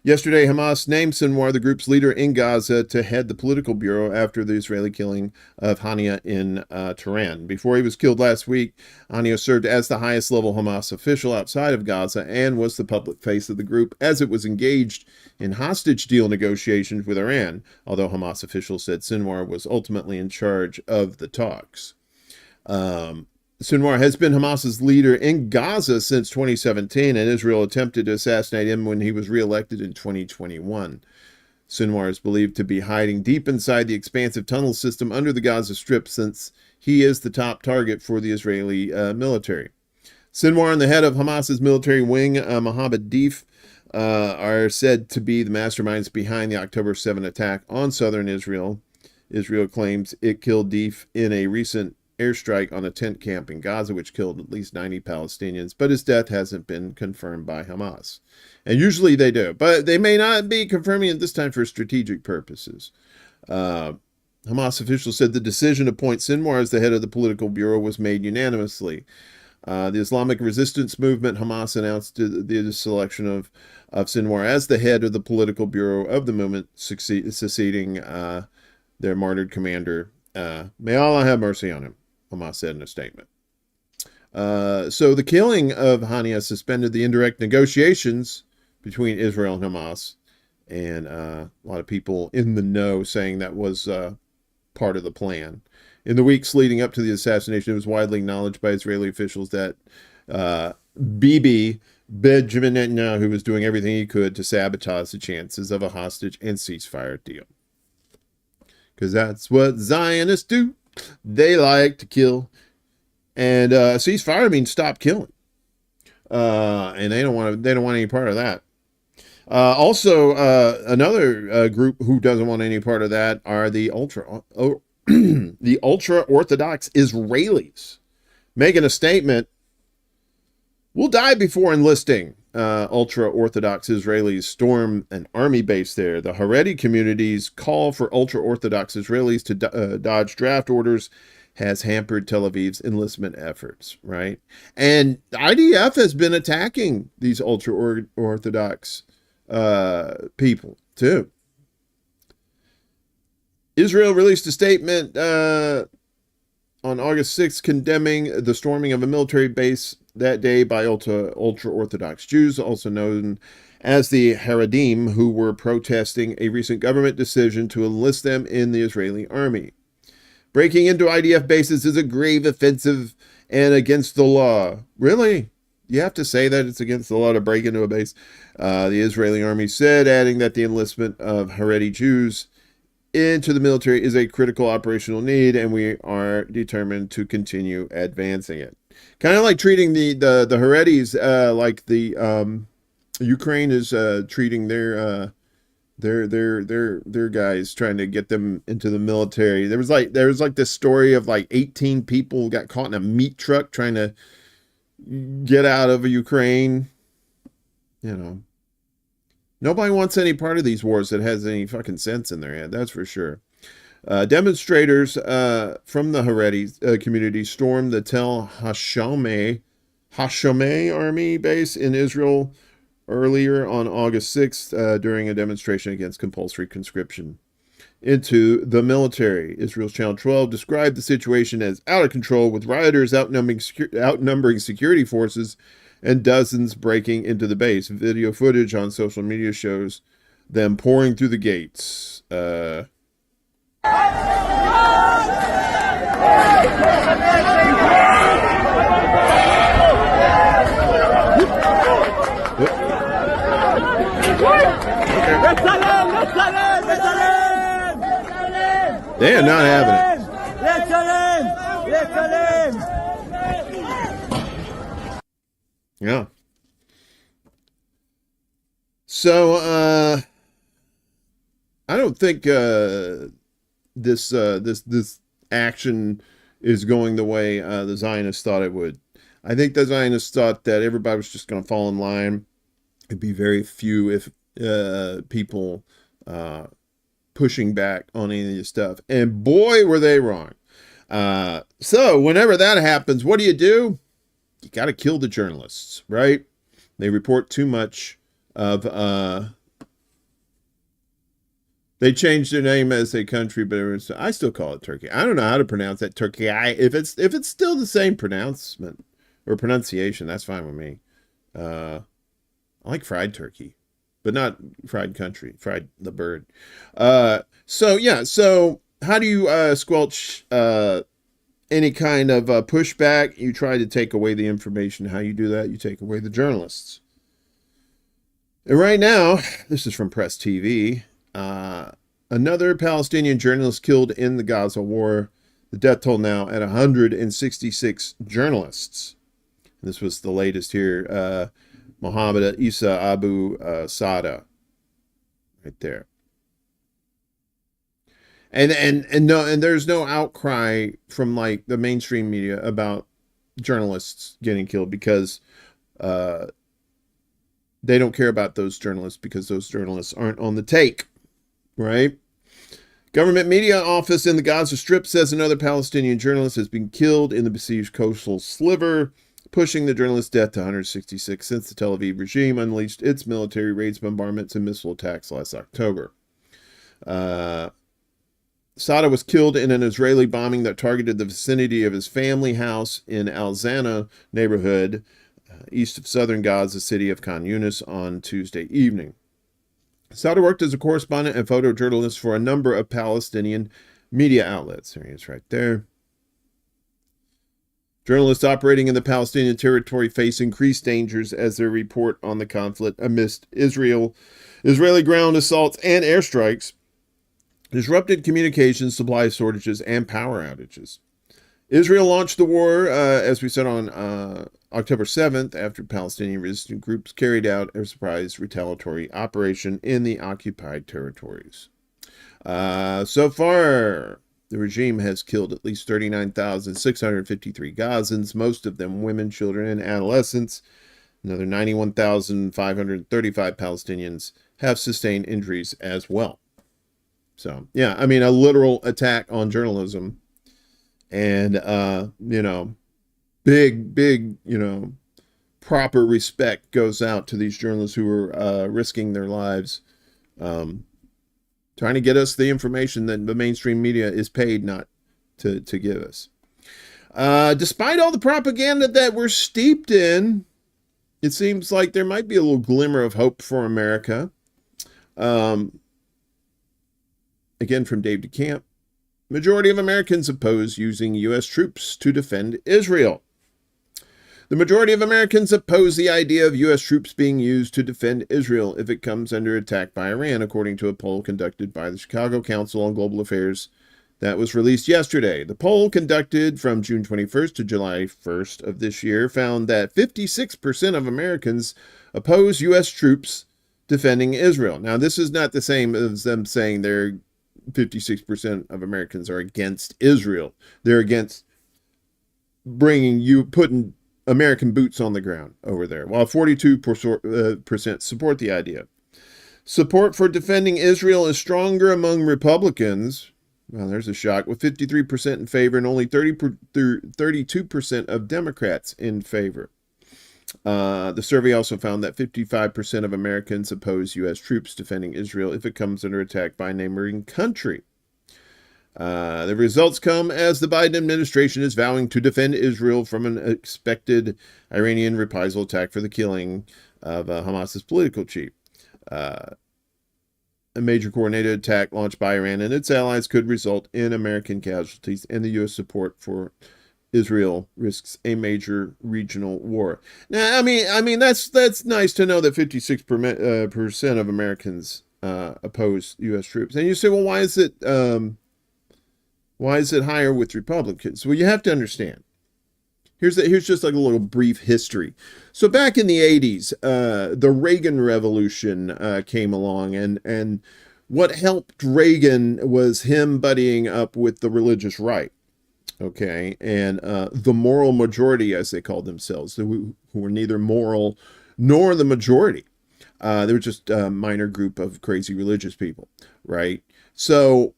Yesterday, Hamas named Sinwar, the group's leader in Gaza, to head the political bureau after the Israeli killing of Haniyeh in Tehran. Before he was killed last week, Haniyeh served as the highest-level Hamas official outside of Gaza and was the public face of the group as it was engaged in hostage deal negotiations with Iran, although Hamas officials said Sinwar was ultimately in charge of the talks. Sinwar has been Hamas's leader in Gaza since 2017, and Israel attempted to assassinate him when he was reelected in 2021. Sinwar is believed to be hiding deep inside the expansive tunnel system under the Gaza Strip, since he is the top target for the Israeli military. Sinwar and the head of Hamas's military wing, Mohammed Deif, are said to be the masterminds behind the October 7 attack on southern Israel. Israel claims it killed Deif in a recent airstrike on a tent camp in Gaza, which killed at least 90 Palestinians, but his death hasn't been confirmed by Hamas. And usually they do, but they may not be confirming it this time for strategic purposes. Hamas officials said the decision to appoint Sinwar as the head of the political bureau was made unanimously. The Islamic Resistance Movement, Hamas, announced the selection of Sinwar as the head of the political bureau of the movement, succeeding their martyred commander. May Allah have mercy on him, Hamas said in a statement. So the killing of Haniyeh suspended the indirect negotiations between Israel and Hamas, and a lot of people in the know saying that was part of the plan. In the weeks leading up to the assassination, it was widely acknowledged by Israeli officials that Bibi, Benjamin Netanyahu, was doing everything he could to sabotage the chances of a hostage and ceasefire deal. Because that's what Zionists do. They like to kill. And ceasefire means stop killing. And they don't want any part of that. Also, another group who doesn't want any part of that are the the ultra-Orthodox Israelis, making a statement. We'll die before enlisting. Ultra-Orthodox Israelis storm an army base there. The Haredi community's call for ultra-Orthodox Israelis to dodge draft orders has hampered Tel Aviv's enlistment efforts, right? And IDF has been attacking these ultra-Orthodox people, too. Israel released a statement on August 6th condemning the storming of a military base that day by ultra-Orthodox Jews, also known as the Haredim, who were protesting a recent government decision to enlist them in the Israeli army. Breaking into IDF bases is a grave offensive and against the law. Really? You have to say that it's against the law to break into a base? The Israeli army said, adding that the enlistment of Haredi Jews into the military is a critical operational need, and we are determined to continue advancing it. Kind of like treating the Haredis like the Ukraine is treating their guys, trying to get them into the military. There was like this story of like 18 people got caught in a meat truck trying to get out of Ukraine. You know, nobody wants any part of these wars that has any fucking sense in their head. That's for sure. Demonstrators from the Haredi community stormed the Tel Hashomer army base in Israel earlier on August 6th during a demonstration against compulsory conscription into the military. Israel's Channel 12 described the situation as out of control, with rioters outnumbering security forces and dozens breaking into the base. Video footage on social media shows them pouring through the gates. They are not having it. Yeah. So, I don't think this action is going the way the Zionists thought it would. I think the Zionists thought that everybody was just going to fall in line. It'd be very few, if people pushing back on any of this stuff. And boy, were they wrong. So whenever that happens, what do? You got to kill the journalists, right? They report too much of... They changed their name as a country, but I still call it Turkey. I don't know how to pronounce that, Turkiye. If it's still the same pronouncement or pronunciation, that's fine with me. I like fried turkey, but not fried country, fried the bird. So how do you squelch any kind of pushback? You try to take away the information. How you do that? You take away the journalists. And right now, this is from Press TV. Another Palestinian journalist killed in the Gaza war. The death toll now at 166 journalists. This was the latest here. Mohammed Isa Abu Sada, right there. And there's no outcry from like the mainstream media about journalists getting killed, because they don't care about those journalists, because those journalists aren't on the take, right? Government media office in the Gaza Strip says another Palestinian journalist has been killed in the besieged coastal sliver, pushing the journalist's death to 166 since the Tel Aviv regime unleashed its military raids, bombardments, and missile attacks last October. Sada was killed in an Israeli bombing that targeted the vicinity of his family house in Al-Zana neighborhood, east of southern Gaza city of Khan Yunis, on Tuesday evening. Sada worked as a correspondent and photojournalist for a number of Palestinian media outlets. There he is right there. Journalists operating in the Palestinian territory face increased dangers as they report on the conflict amidst Israeli ground assaults and airstrikes, disrupted communications, supply shortages, and power outages. Israel launched the war, as we said, on October 7th, after Palestinian resistance groups carried out a surprise retaliatory operation in the occupied territories. So far, the regime has killed at least 39,653 Gazans, most of them women, children, and adolescents. Another 91,535 Palestinians have sustained injuries as well. So, yeah, I mean, a literal attack on journalism. And, big, proper respect goes out to these journalists who are risking their lives, trying to get us the information that the mainstream media is paid not to give us. Despite all the propaganda that we're steeped in, it seems like there might be a little glimmer of hope for America. Again, from Dave DeCamp. Majority of Americans oppose using U.S. troops to defend Israel. The majority of Americans oppose the idea of U.S. troops being used to defend Israel if it comes under attack by Iran, according to a poll conducted by the Chicago Council on Global Affairs that was released yesterday. The poll, conducted from June 21st to July 1st of this year, found that 56% of Americans oppose U.S. troops defending Israel. Now, this is not the same as them saying they're 56% of Americans are against Israel. They're against putting American boots on the ground over there, while 42% support the idea. Support for defending Israel is stronger among Republicans. Well, there's a shock, with 53% in favor and only 32% of Democrats in favor. The survey also found that 55% of Americans oppose U.S. troops defending Israel if it comes under attack by a neighboring country. The results come as the Biden administration is vowing to defend Israel from an expected Iranian reprisal attack for the killing of Hamas's political chief. A major coordinated attack launched by Iran and its allies could result in American casualties, and the U.S. support for Israel risks a major regional war. Now, I mean that's nice to know that 56% of Americans oppose U.S. troops. And you say, well, why is it higher with Republicans? Well, you have to understand. Here's just like a little brief history. So back in the 80s, the Reagan Revolution came along, and what helped Reagan was him buddying up with the religious right. Okay, and the moral majority, as they called themselves, who were neither moral nor the majority. They were just a minor group of crazy religious people, right? So,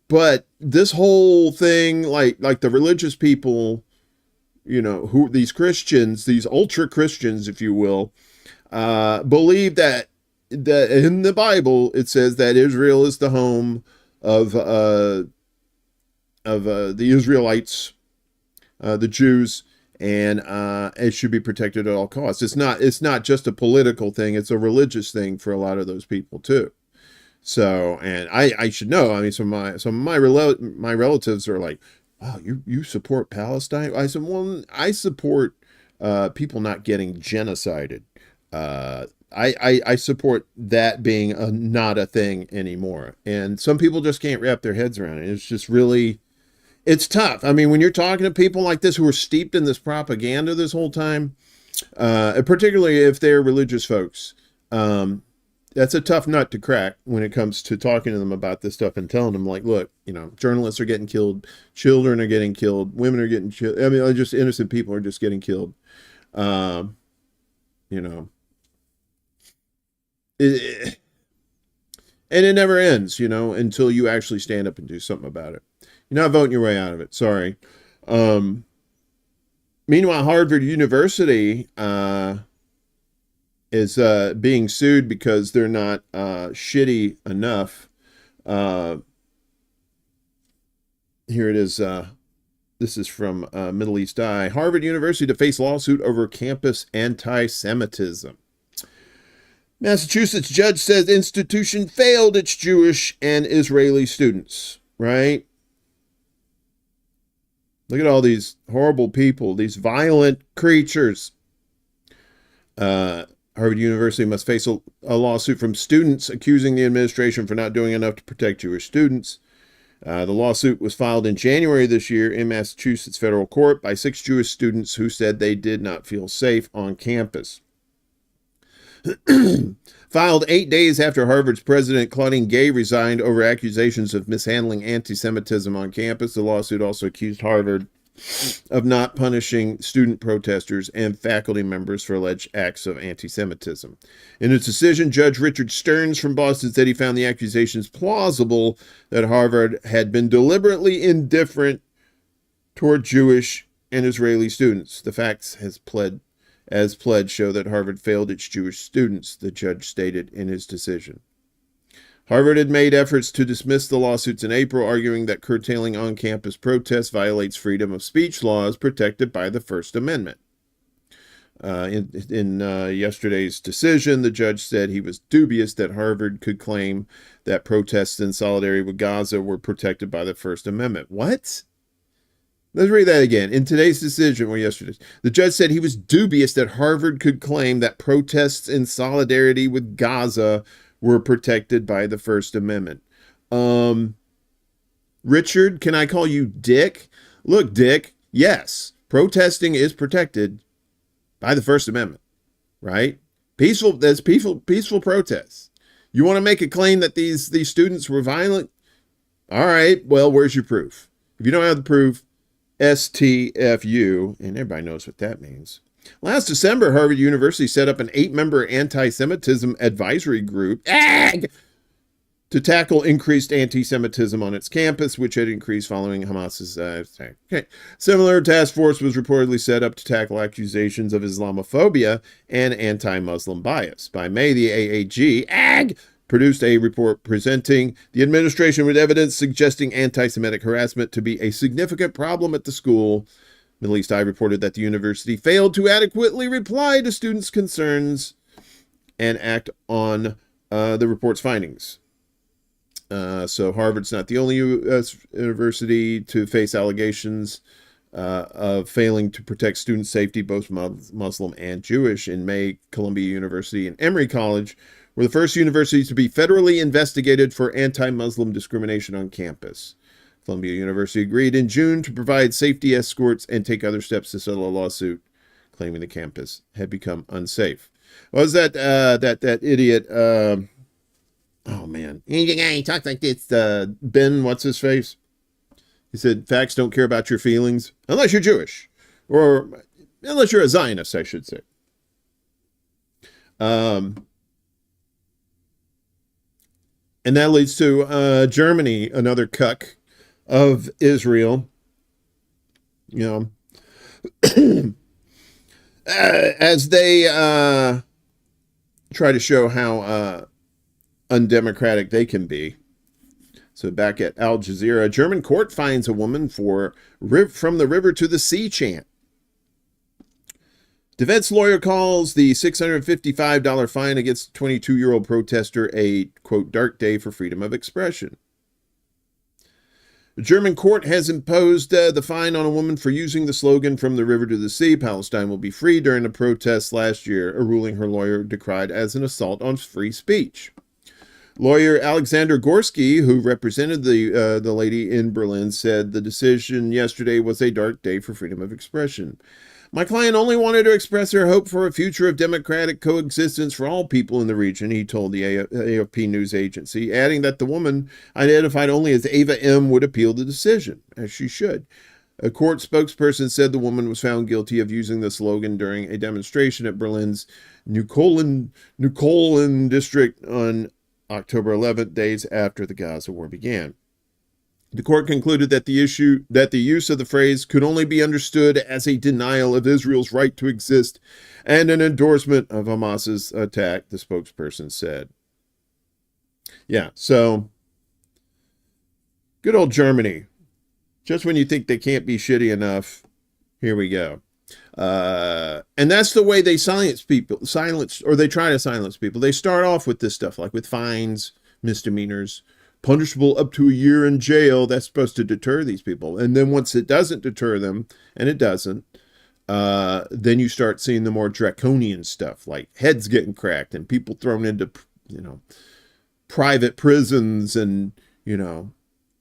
but this whole thing, like the religious people, who these Christians, these ultra Christians, if you will, believe that in the Bible it says that Israel is the home of the Israelites, the Jews, and it should be protected at all costs. It's not just a political thing; it's a religious thing for a lot of those people too. So, and I should know. I mean, some of my relatives are like, "Wow, you support Palestine?" I said, "Well, I support people not getting genocided. I support that being not a thing anymore." And some people just can't wrap their heads around it. It's just really. It's tough. I mean, when you're talking to people like this who are steeped in this propaganda this whole time, particularly if they're religious folks, that's a tough nut to crack when it comes to talking to them about this stuff and telling them, like, look, journalists are getting killed, children are getting killed, women are getting killed. I mean, just innocent people are just getting killed. And it never ends, until you actually stand up and do something about it. You're not voting your way out of it. Sorry. Meanwhile, Harvard University is being sued because they're not shitty enough. Here it is. This is from Middle East Eye. Harvard University to face lawsuit over campus anti-Semitism. Massachusetts judge says institution failed its Jewish and Israeli students. Right? Look at all these horrible people, these violent creatures. Harvard University must face a lawsuit from students accusing the administration for not doing enough to protect Jewish students. The lawsuit was filed in January this year in Massachusetts federal court by 6 Jewish students who said they did not feel safe on campus. Filed 8 days after Harvard's president Claudine Gay resigned over accusations of mishandling anti-Semitism on campus, the lawsuit also accused Harvard of not punishing student protesters and faculty members for alleged acts of anti-Semitism. In its decision, Judge Richard Stearns from Boston said he found the accusations plausible that Harvard had been deliberately indifferent toward Jewish and Israeli students. The facts as pledged show that Harvard failed its Jewish students, the judge stated in his decision. Harvard had made efforts to dismiss the lawsuits in April, arguing that curtailing on-campus protests violates freedom of speech laws protected by the First Amendment. In yesterday's decision, the judge said he was dubious that Harvard could claim that protests in solidarity with Gaza were protected by the First Amendment. What? Let's read that again. In today's decision, or yesterday's, the judge said he was dubious that Harvard could claim that protests in solidarity with Gaza were protected by the First Amendment. Richard, can I call you Dick? Look, Dick, yes, protesting is protected by the First Amendment, right? That's peaceful protests. You want to make a claim that these students were violent? All right, well, where's your proof? If you don't have the proof, STFU, and everybody knows what that means. Last December, Harvard University set up an 8-member anti-Semitism advisory group to tackle increased anti-Semitism on its campus, which had increased following Hamas's attack. Okay. Similar task force was reportedly set up to tackle accusations of Islamophobia and anti-Muslim bias. By May, the AAG produced a report presenting the administration with evidence suggesting anti-Semitic harassment to be a significant problem at the school. Middle East Eye reported that the university failed to adequately reply to students' concerns and act on the report's findings. So Harvard's not the only U.S. university to face allegations of failing to protect student safety, both Muslim and Jewish. In May, Columbia University and Emory College were the first universities to be federally investigated for anti-Muslim discrimination on campus. Columbia University agreed in June to provide safety escorts and take other steps to settle a lawsuit claiming the campus had become unsafe. What was that idiot? Oh man, he talked like this. Ben, what's his face? He said, "Facts don't care about your feelings unless you're Jewish, or unless you're a Zionist, I should say." And that leads to Germany, another cuck of Israel, as they try to show how undemocratic they can be. So back at Al Jazeera, a German court finds a woman for from the river to the sea chant. Defense lawyer calls the $655 fine against a 22-year-old protester a, quote, dark day for freedom of expression. The German court has imposed the fine on a woman for using the slogan "From the river to the sea, Palestine will be free" during a protest last year, a ruling her lawyer decried as an assault on free speech. Lawyer Alexander Gorski, who represented the lady in Berlin, said the decision yesterday was a dark day for freedom of expression. "My client only wanted to express her hope for a future of democratic coexistence for all people in the region," he told the AFP news agency, adding that the woman, identified only as Ava M., would appeal the decision, as she should. A court spokesperson said the woman was found guilty of using the slogan during a demonstration at Berlin's Neukölln district on October 11th, days after the Gaza war began. The court concluded that the use of the phrase could only be understood as a denial of Israel's right to exist and an endorsement of Hamas's attack, the spokesperson said. Yeah, so good old Germany. Just when you think they can't be shitty enough, here we go. And that's the way they silence people, or they try to silence people. They start off with this stuff, like with fines, misdemeanors, punishable up to a year in jail. That's supposed to deter these people. And then once it doesn't deter them, and it doesn't, then you start seeing the more draconian stuff, like heads getting cracked and people thrown into, private prisons and,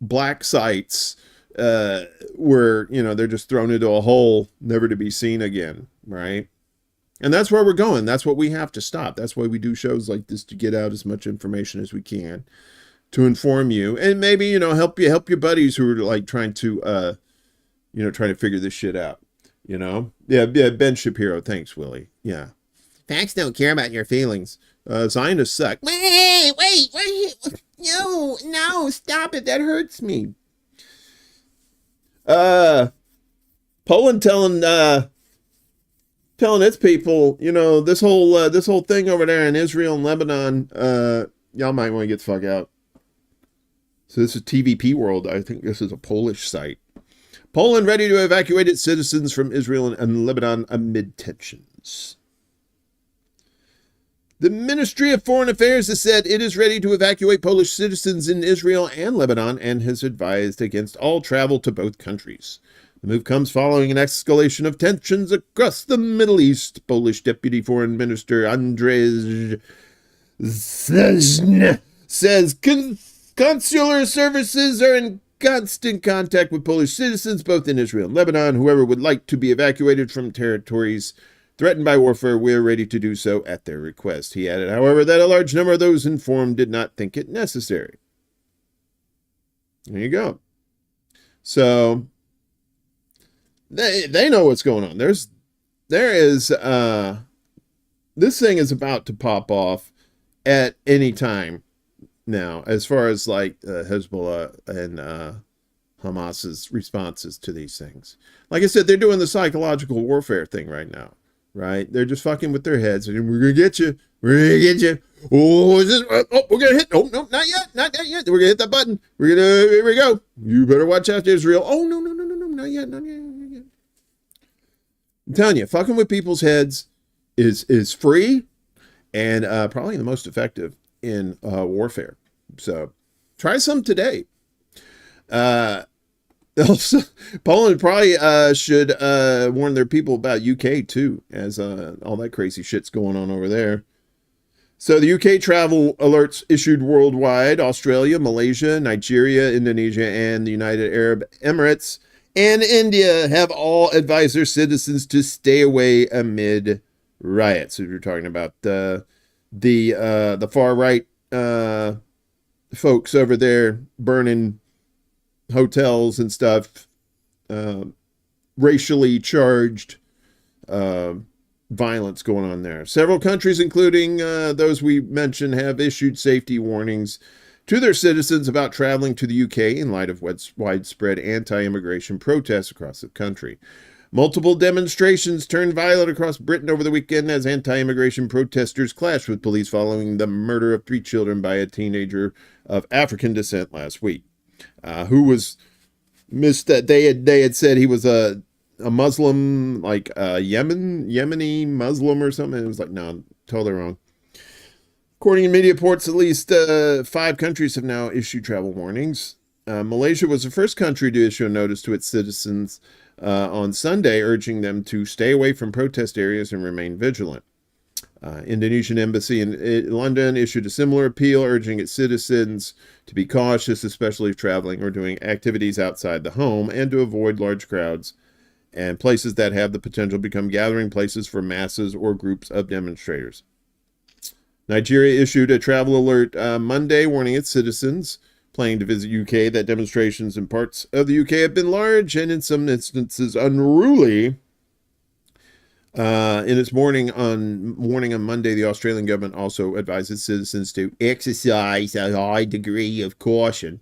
black sites, where, they're just thrown into a hole, never to be seen again, right? And that's where we're going. That's what we have to stop. That's why we do shows like this, to get out as much information as we can, to inform you, and maybe, help your buddies who are like trying to figure this shit out, Yeah, Ben Shapiro. Thanks, Willie. Yeah. Facts don't care about your feelings. Zionists suck. Wait. No, stop it. That hurts me. Poland telling its people, this whole thing over there in Israel and Lebanon, y'all might want to get the fuck out. So this is TVP World. I think this is a Polish site. Poland ready to evacuate its citizens from Israel and Lebanon amid tensions. The Ministry of Foreign Affairs has said it is ready to evacuate Polish citizens in Israel and Lebanon, and has advised against all travel to both countries. The move comes following an escalation of tensions across the Middle East. Polish Deputy Foreign Minister Andrzej Zezn says consular services are in constant contact with Polish citizens, both in Israel and Lebanon. Whoever would like to be evacuated from territories threatened by warfare, we are ready to do so at their request. He added, however, that a large number of those informed did not think it necessary. There you go. So they know what's going on. This thing is about to pop off at any time now, as far as like Hezbollah and Hamas's responses to these things. Like I said, they're doing the psychological warfare thing right now, right? They're just fucking with their heads, and we're gonna get you. We're gonna get you. Oh, we're gonna hit. Oh, no, not yet. We're gonna hit that button. Here we go. You better watch out, Israel. Oh, no, not yet. I'm telling you, fucking with people's heads is free and probably the most effective in warfare. So try some today. Also, Poland probably should warn their people about UK too, as all that crazy shit's going on over there. So the UK travel alerts issued worldwide. Australia, Malaysia, Nigeria, Indonesia, and the United Arab Emirates and India have all advised their citizens to stay away amid riots. So we're talking about the far right folks over there burning hotels and stuff, racially charged violence going on there. Several countries, including those we mentioned, have issued safety warnings to their citizens about traveling to the UK in light of widespread anti-immigration protests across the country. Multiple demonstrations turned violent across Britain over the weekend as anti-immigration protesters clashed with police following the murder of 3 children by a teenager of African descent last week, who was missed that they had said he was a Muslim, like a Yemeni Muslim or something. It was like, no, totally wrong. According to media reports, at least 5 countries have now issued travel warnings. Malaysia was the first country to issue a notice to its citizens on Sunday, urging them to stay away from protest areas and remain vigilant. Indonesian embassy in London issued a similar appeal, urging its citizens to be cautious, especially if traveling or doing activities outside the home, and to avoid large crowds and places that have the potential to become gathering places for masses or groups of demonstrators. Nigeria issued a travel alert Monday, warning its citizens planning to visit UK that demonstrations in parts of the UK have been large and in some instances unruly. In its warning on Monday, the Australian government also advised its citizens to exercise a high degree of caution,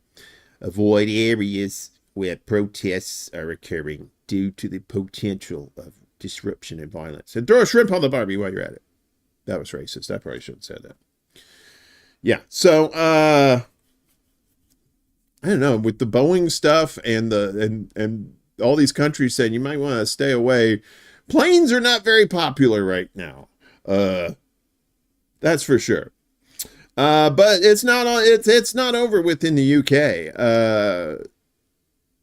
avoid areas where protests are occurring due to the potential of disruption and violence, and throw a shrimp on the barbie while you're at it. That was racist. I probably shouldn't have said that. Yeah, so I don't know, with the Boeing stuff and and all these countries saying you might want to stay away. Planes are not very popular right now. That's for sure. But it's not over within the UK.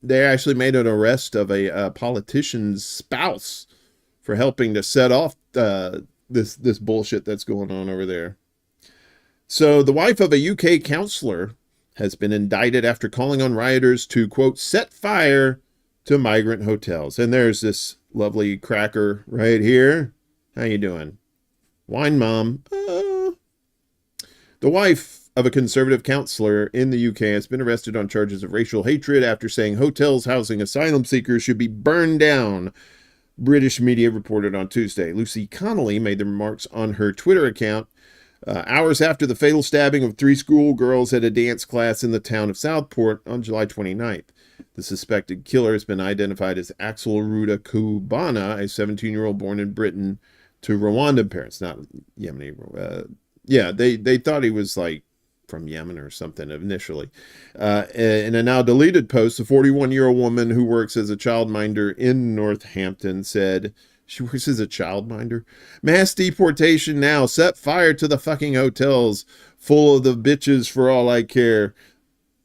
They actually made an arrest of a politician's spouse for helping to set off this bullshit that's going on over there. So the wife of a UK councillor has been indicted after calling on rioters to, quote, set fire to migrant hotels. And there's this lovely cracker right here. How you doing? Wine mom. The wife of a conservative councillor in the UK has been arrested on charges of racial hatred after saying hotels housing asylum seekers should be burned down. British media reported on Tuesday. Lucy Connolly made the remarks on her Twitter account hours after the fatal stabbing of 3 schoolgirls at a dance class in the town of Southport on July 29th. The suspected killer has been identified as Axel Ruda Kubana, a 17-year-old born in Britain to Rwandan parents, not Yemeni. They thought he was like from Yemen or something initially. In a now deleted post, a 41-year-old woman who works as a childminder in Northampton said, she works as a childminder? Mass deportation now. Set fire to the fucking hotels full of the bitches for all I care.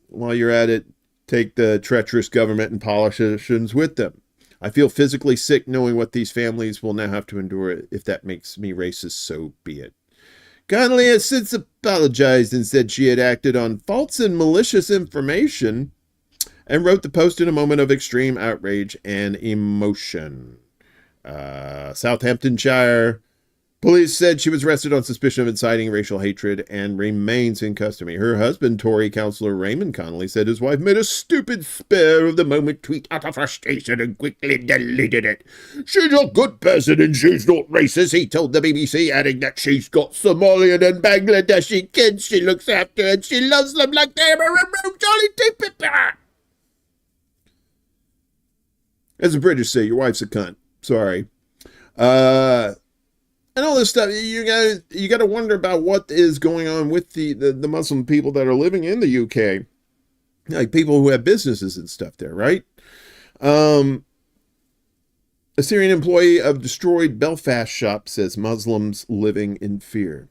While you're at it, take the treacherous government and politicians with them. I feel physically sick knowing what these families will now have to endure. If that makes me racist, so be it. Connolly has since apologized and said she had acted on false and malicious information and wrote the post in a moment of extreme outrage and emotion. Southamptonshire police said she was arrested on suspicion of inciting racial hatred and remains in custody. Her husband, Tory councillor Raymond Connolly, said his wife made a stupid spur-of-the-moment tweet out of frustration and quickly deleted it. She's a good person and she's not racist, he told the BBC, adding that she's got Somalian and Bangladeshi kids she looks after and she loves them like they're a remote jolly tea. As the British say, your wife's a cunt. Sorry. And all this stuff, you got to wonder about what is going on with the Muslim people that are living in the UK. Like people who have businesses and stuff there, right? A Syrian employee of destroyed Belfast shop says Muslims living in fear.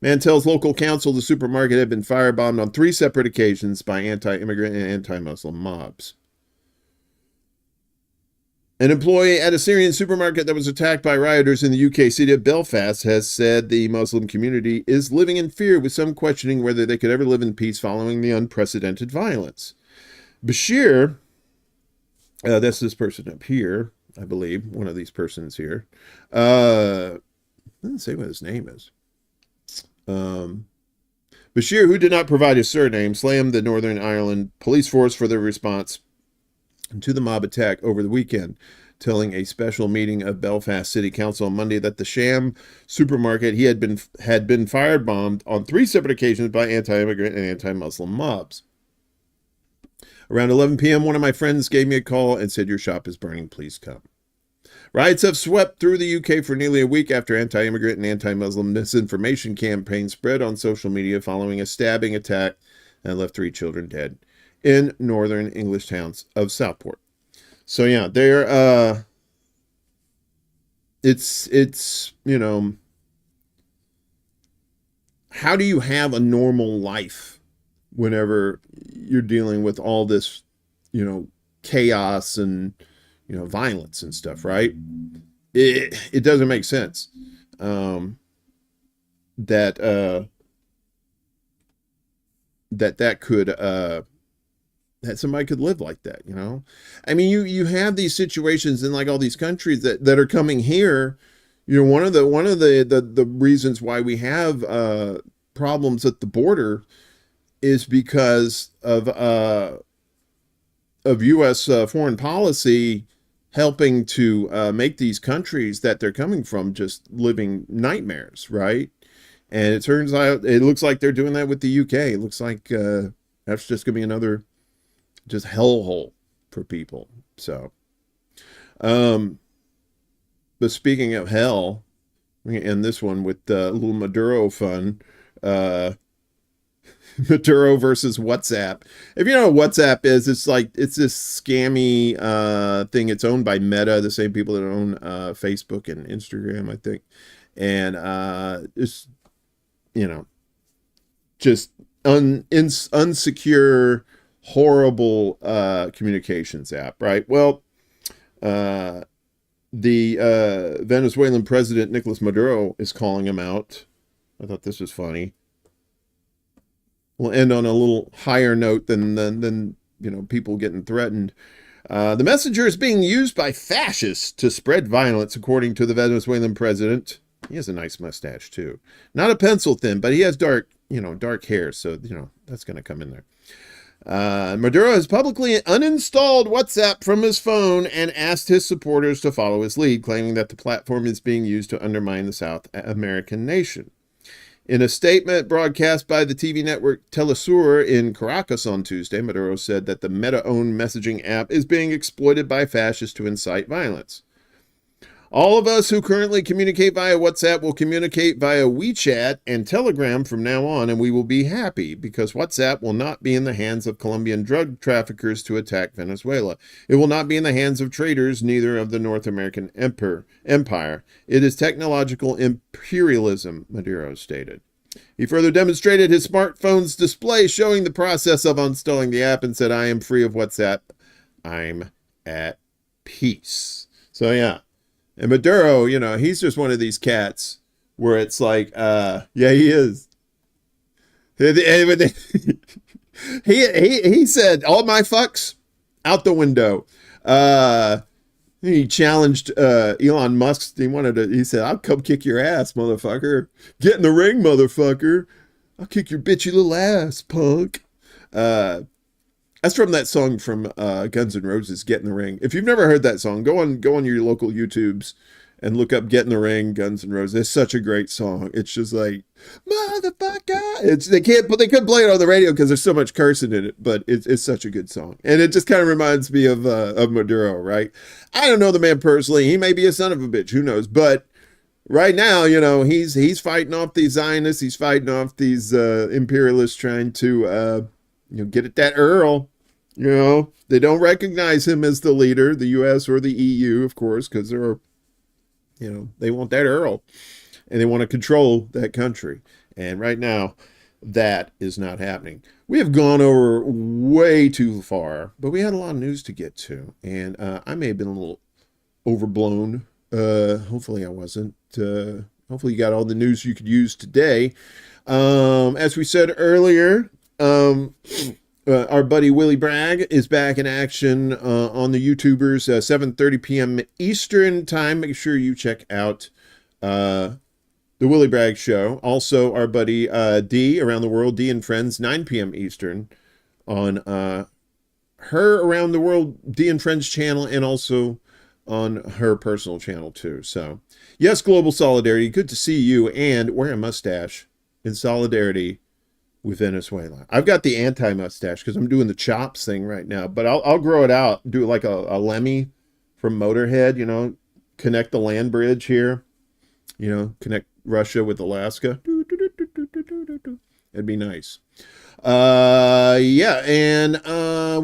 Man tells local council the supermarket had been firebombed on 3 separate occasions by anti-immigrant and anti-Muslim mobs. An employee at a Syrian supermarket that was attacked by rioters in the UK city of Belfast has said the Muslim community is living in fear, with some questioning whether they could ever live in peace following the unprecedented violence. Bashir, that's this person up here, I believe, one of these persons here. Doesn't say what his name is. Bashir, who did not provide his surname, slammed the Northern Ireland police force for their response to the mob attack over the weekend, telling a special meeting of Belfast City Council on Monday that the sham supermarket he had been firebombed on 3 separate occasions by anti-immigrant and anti-Muslim mobs. Around 11 p.m., one of my friends gave me a call and said, "Your shop is burning, please come." Riots have swept through the UK for nearly a week after anti-immigrant and anti-Muslim misinformation campaigns spread on social media following a stabbing attack that left 3 children dead in northern English towns of Southport. So yeah, they're it's you know, how do you have a normal life whenever you're dealing with all this, you know, chaos and, you know, violence and stuff, right? It doesn't make sense that could that somebody could live like that, you know? I mean, you have these situations in like all these countries that are coming here. You know, one of the reasons why we have problems at the border is because of U.S. Foreign policy helping to make these countries that they're coming from just living nightmares, right? And it turns out, it looks like they're doing that with the UK. It looks like that's just going to be another just hellhole for people. So, but speaking of hell, we're going to end this one with a little Maduro fun. Maduro versus WhatsApp. If you know what WhatsApp is, it's this scammy thing. It's owned by Meta, the same people that own Facebook and Instagram, I think. And it's, you know, just unsecure, horrible communications app, right? Well, the Venezuelan president, Nicolas Maduro, is calling him out. I thought this was funny. We'll end on a little higher note than people getting threatened. The messenger is being used by fascists to spread violence, according to the Venezuelan president. He has a nice mustache, too. Not a pencil thin, but he has dark hair, so, that's going to come in there. Maduro has publicly uninstalled WhatsApp from his phone and asked his supporters to follow his lead, claiming that the platform is being used to undermine the South American nation. In a statement broadcast by the TV network Telesur in Caracas on Tuesday, Maduro said that the Meta-owned messaging app is being exploited by fascists to incite violence. All of us who currently communicate via WhatsApp will communicate via WeChat and Telegram from now on, and we will be happy because WhatsApp will not be in the hands of Colombian drug traffickers to attack Venezuela. It will not be in the hands of traitors, neither of the North American empire. It is technological imperialism, Maduro stated. He further demonstrated his smartphone's display showing the process of installing the app and said, "I am free of WhatsApp. I'm at peace." So, yeah. And Maduro, he's just one of these cats where it's like, yeah, he is. He said, all my fucks out the window. He challenged Elon Musk. He said, "I'll come kick your ass, motherfucker. Get in the ring, motherfucker. I'll kick your bitchy little ass, punk." That's from that song from Guns N' Roses, "Get in the Ring." If you've never heard that song, go on your local YouTubes and look up "Get in the Ring," Guns N' Roses. It's such a great song. It's just like, motherfucker. They couldn't play it on the radio because there's so much cursing in it, but it's such a good song. And it just kind of reminds me of Maduro, right? I don't know the man personally. He may be a son of a bitch. Who knows? But right now, he's fighting off these Zionists. He's fighting off these imperialists trying to get at that Earl. They don't recognize him as the leader, the U.S. or the EU, of course, because they want that Earl and they want to control that country. And right now, that is not happening. We have gone over way too far, but we had a lot of news to get to. And I may have been a little overblown. Hopefully I wasn't. Hopefully you got all the news you could use today. As we said earlier, our buddy Willie Bragg is back in action on the YouTubers, 7:30 p.m. Eastern time. Make sure you check out the Willie Bragg Show. Also, our buddy D Around the World, D and Friends, 9 p.m. Eastern on her Around the World D and Friends channel, and also on her personal channel too. So, yes, global solidarity. Good to see you, and wear a mustache in solidarity with Venezuela. I've got the anti-mustache because I'm doing the chops thing right now, but I'll grow it out, do it like a Lemmy from Motorhead, connect the land bridge here, connect Russia with Alaska. It'd be nice. Yeah, and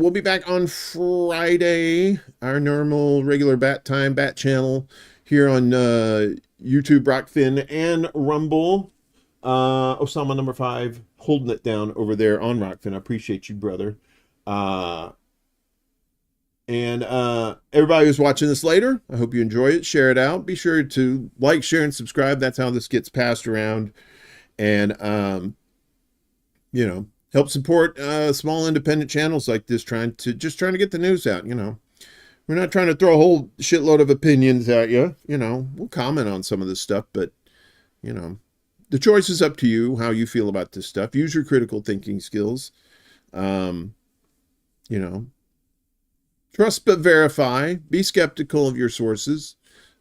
we'll be back on Friday, our normal regular bat channel here on YouTube, Rockfin, and Rumble. Osama number 5 holding it down over there on Rockfin. I appreciate you, brother. And everybody who's watching this later, I hope you enjoy it. Share it out. Be sure to like, share, and subscribe. That's how this gets passed around. And help support small independent channels like this, trying to get the news out. We're not trying to throw a whole shitload of opinions at you. We'll comment on some of this stuff, but the choice is up to you, how you feel about this stuff. Use your critical thinking skills. Trust but verify. Be skeptical of your sources.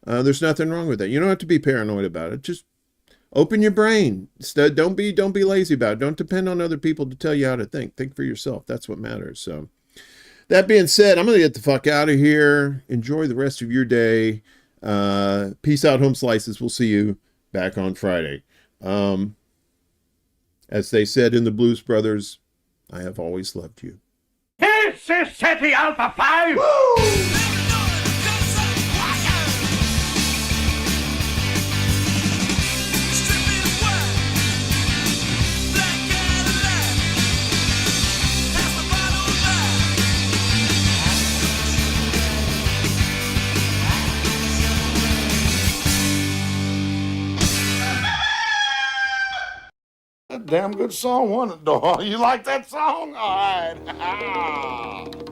There's nothing wrong with that. You don't have to be paranoid about it. Just open your brain. Don't be lazy about it. Don't depend on other people to tell you how to think. Think for yourself. That's what matters. So, that being said, I'm going to get the fuck out of here. Enjoy the rest of your day. Peace out, home slices. We'll see you back on Friday. As they said in the Blues Brothers, I have always loved you. This is City Alpha 5! Woo! Strip me away, black damn good song, wasn't it, dog? You like that song? All right.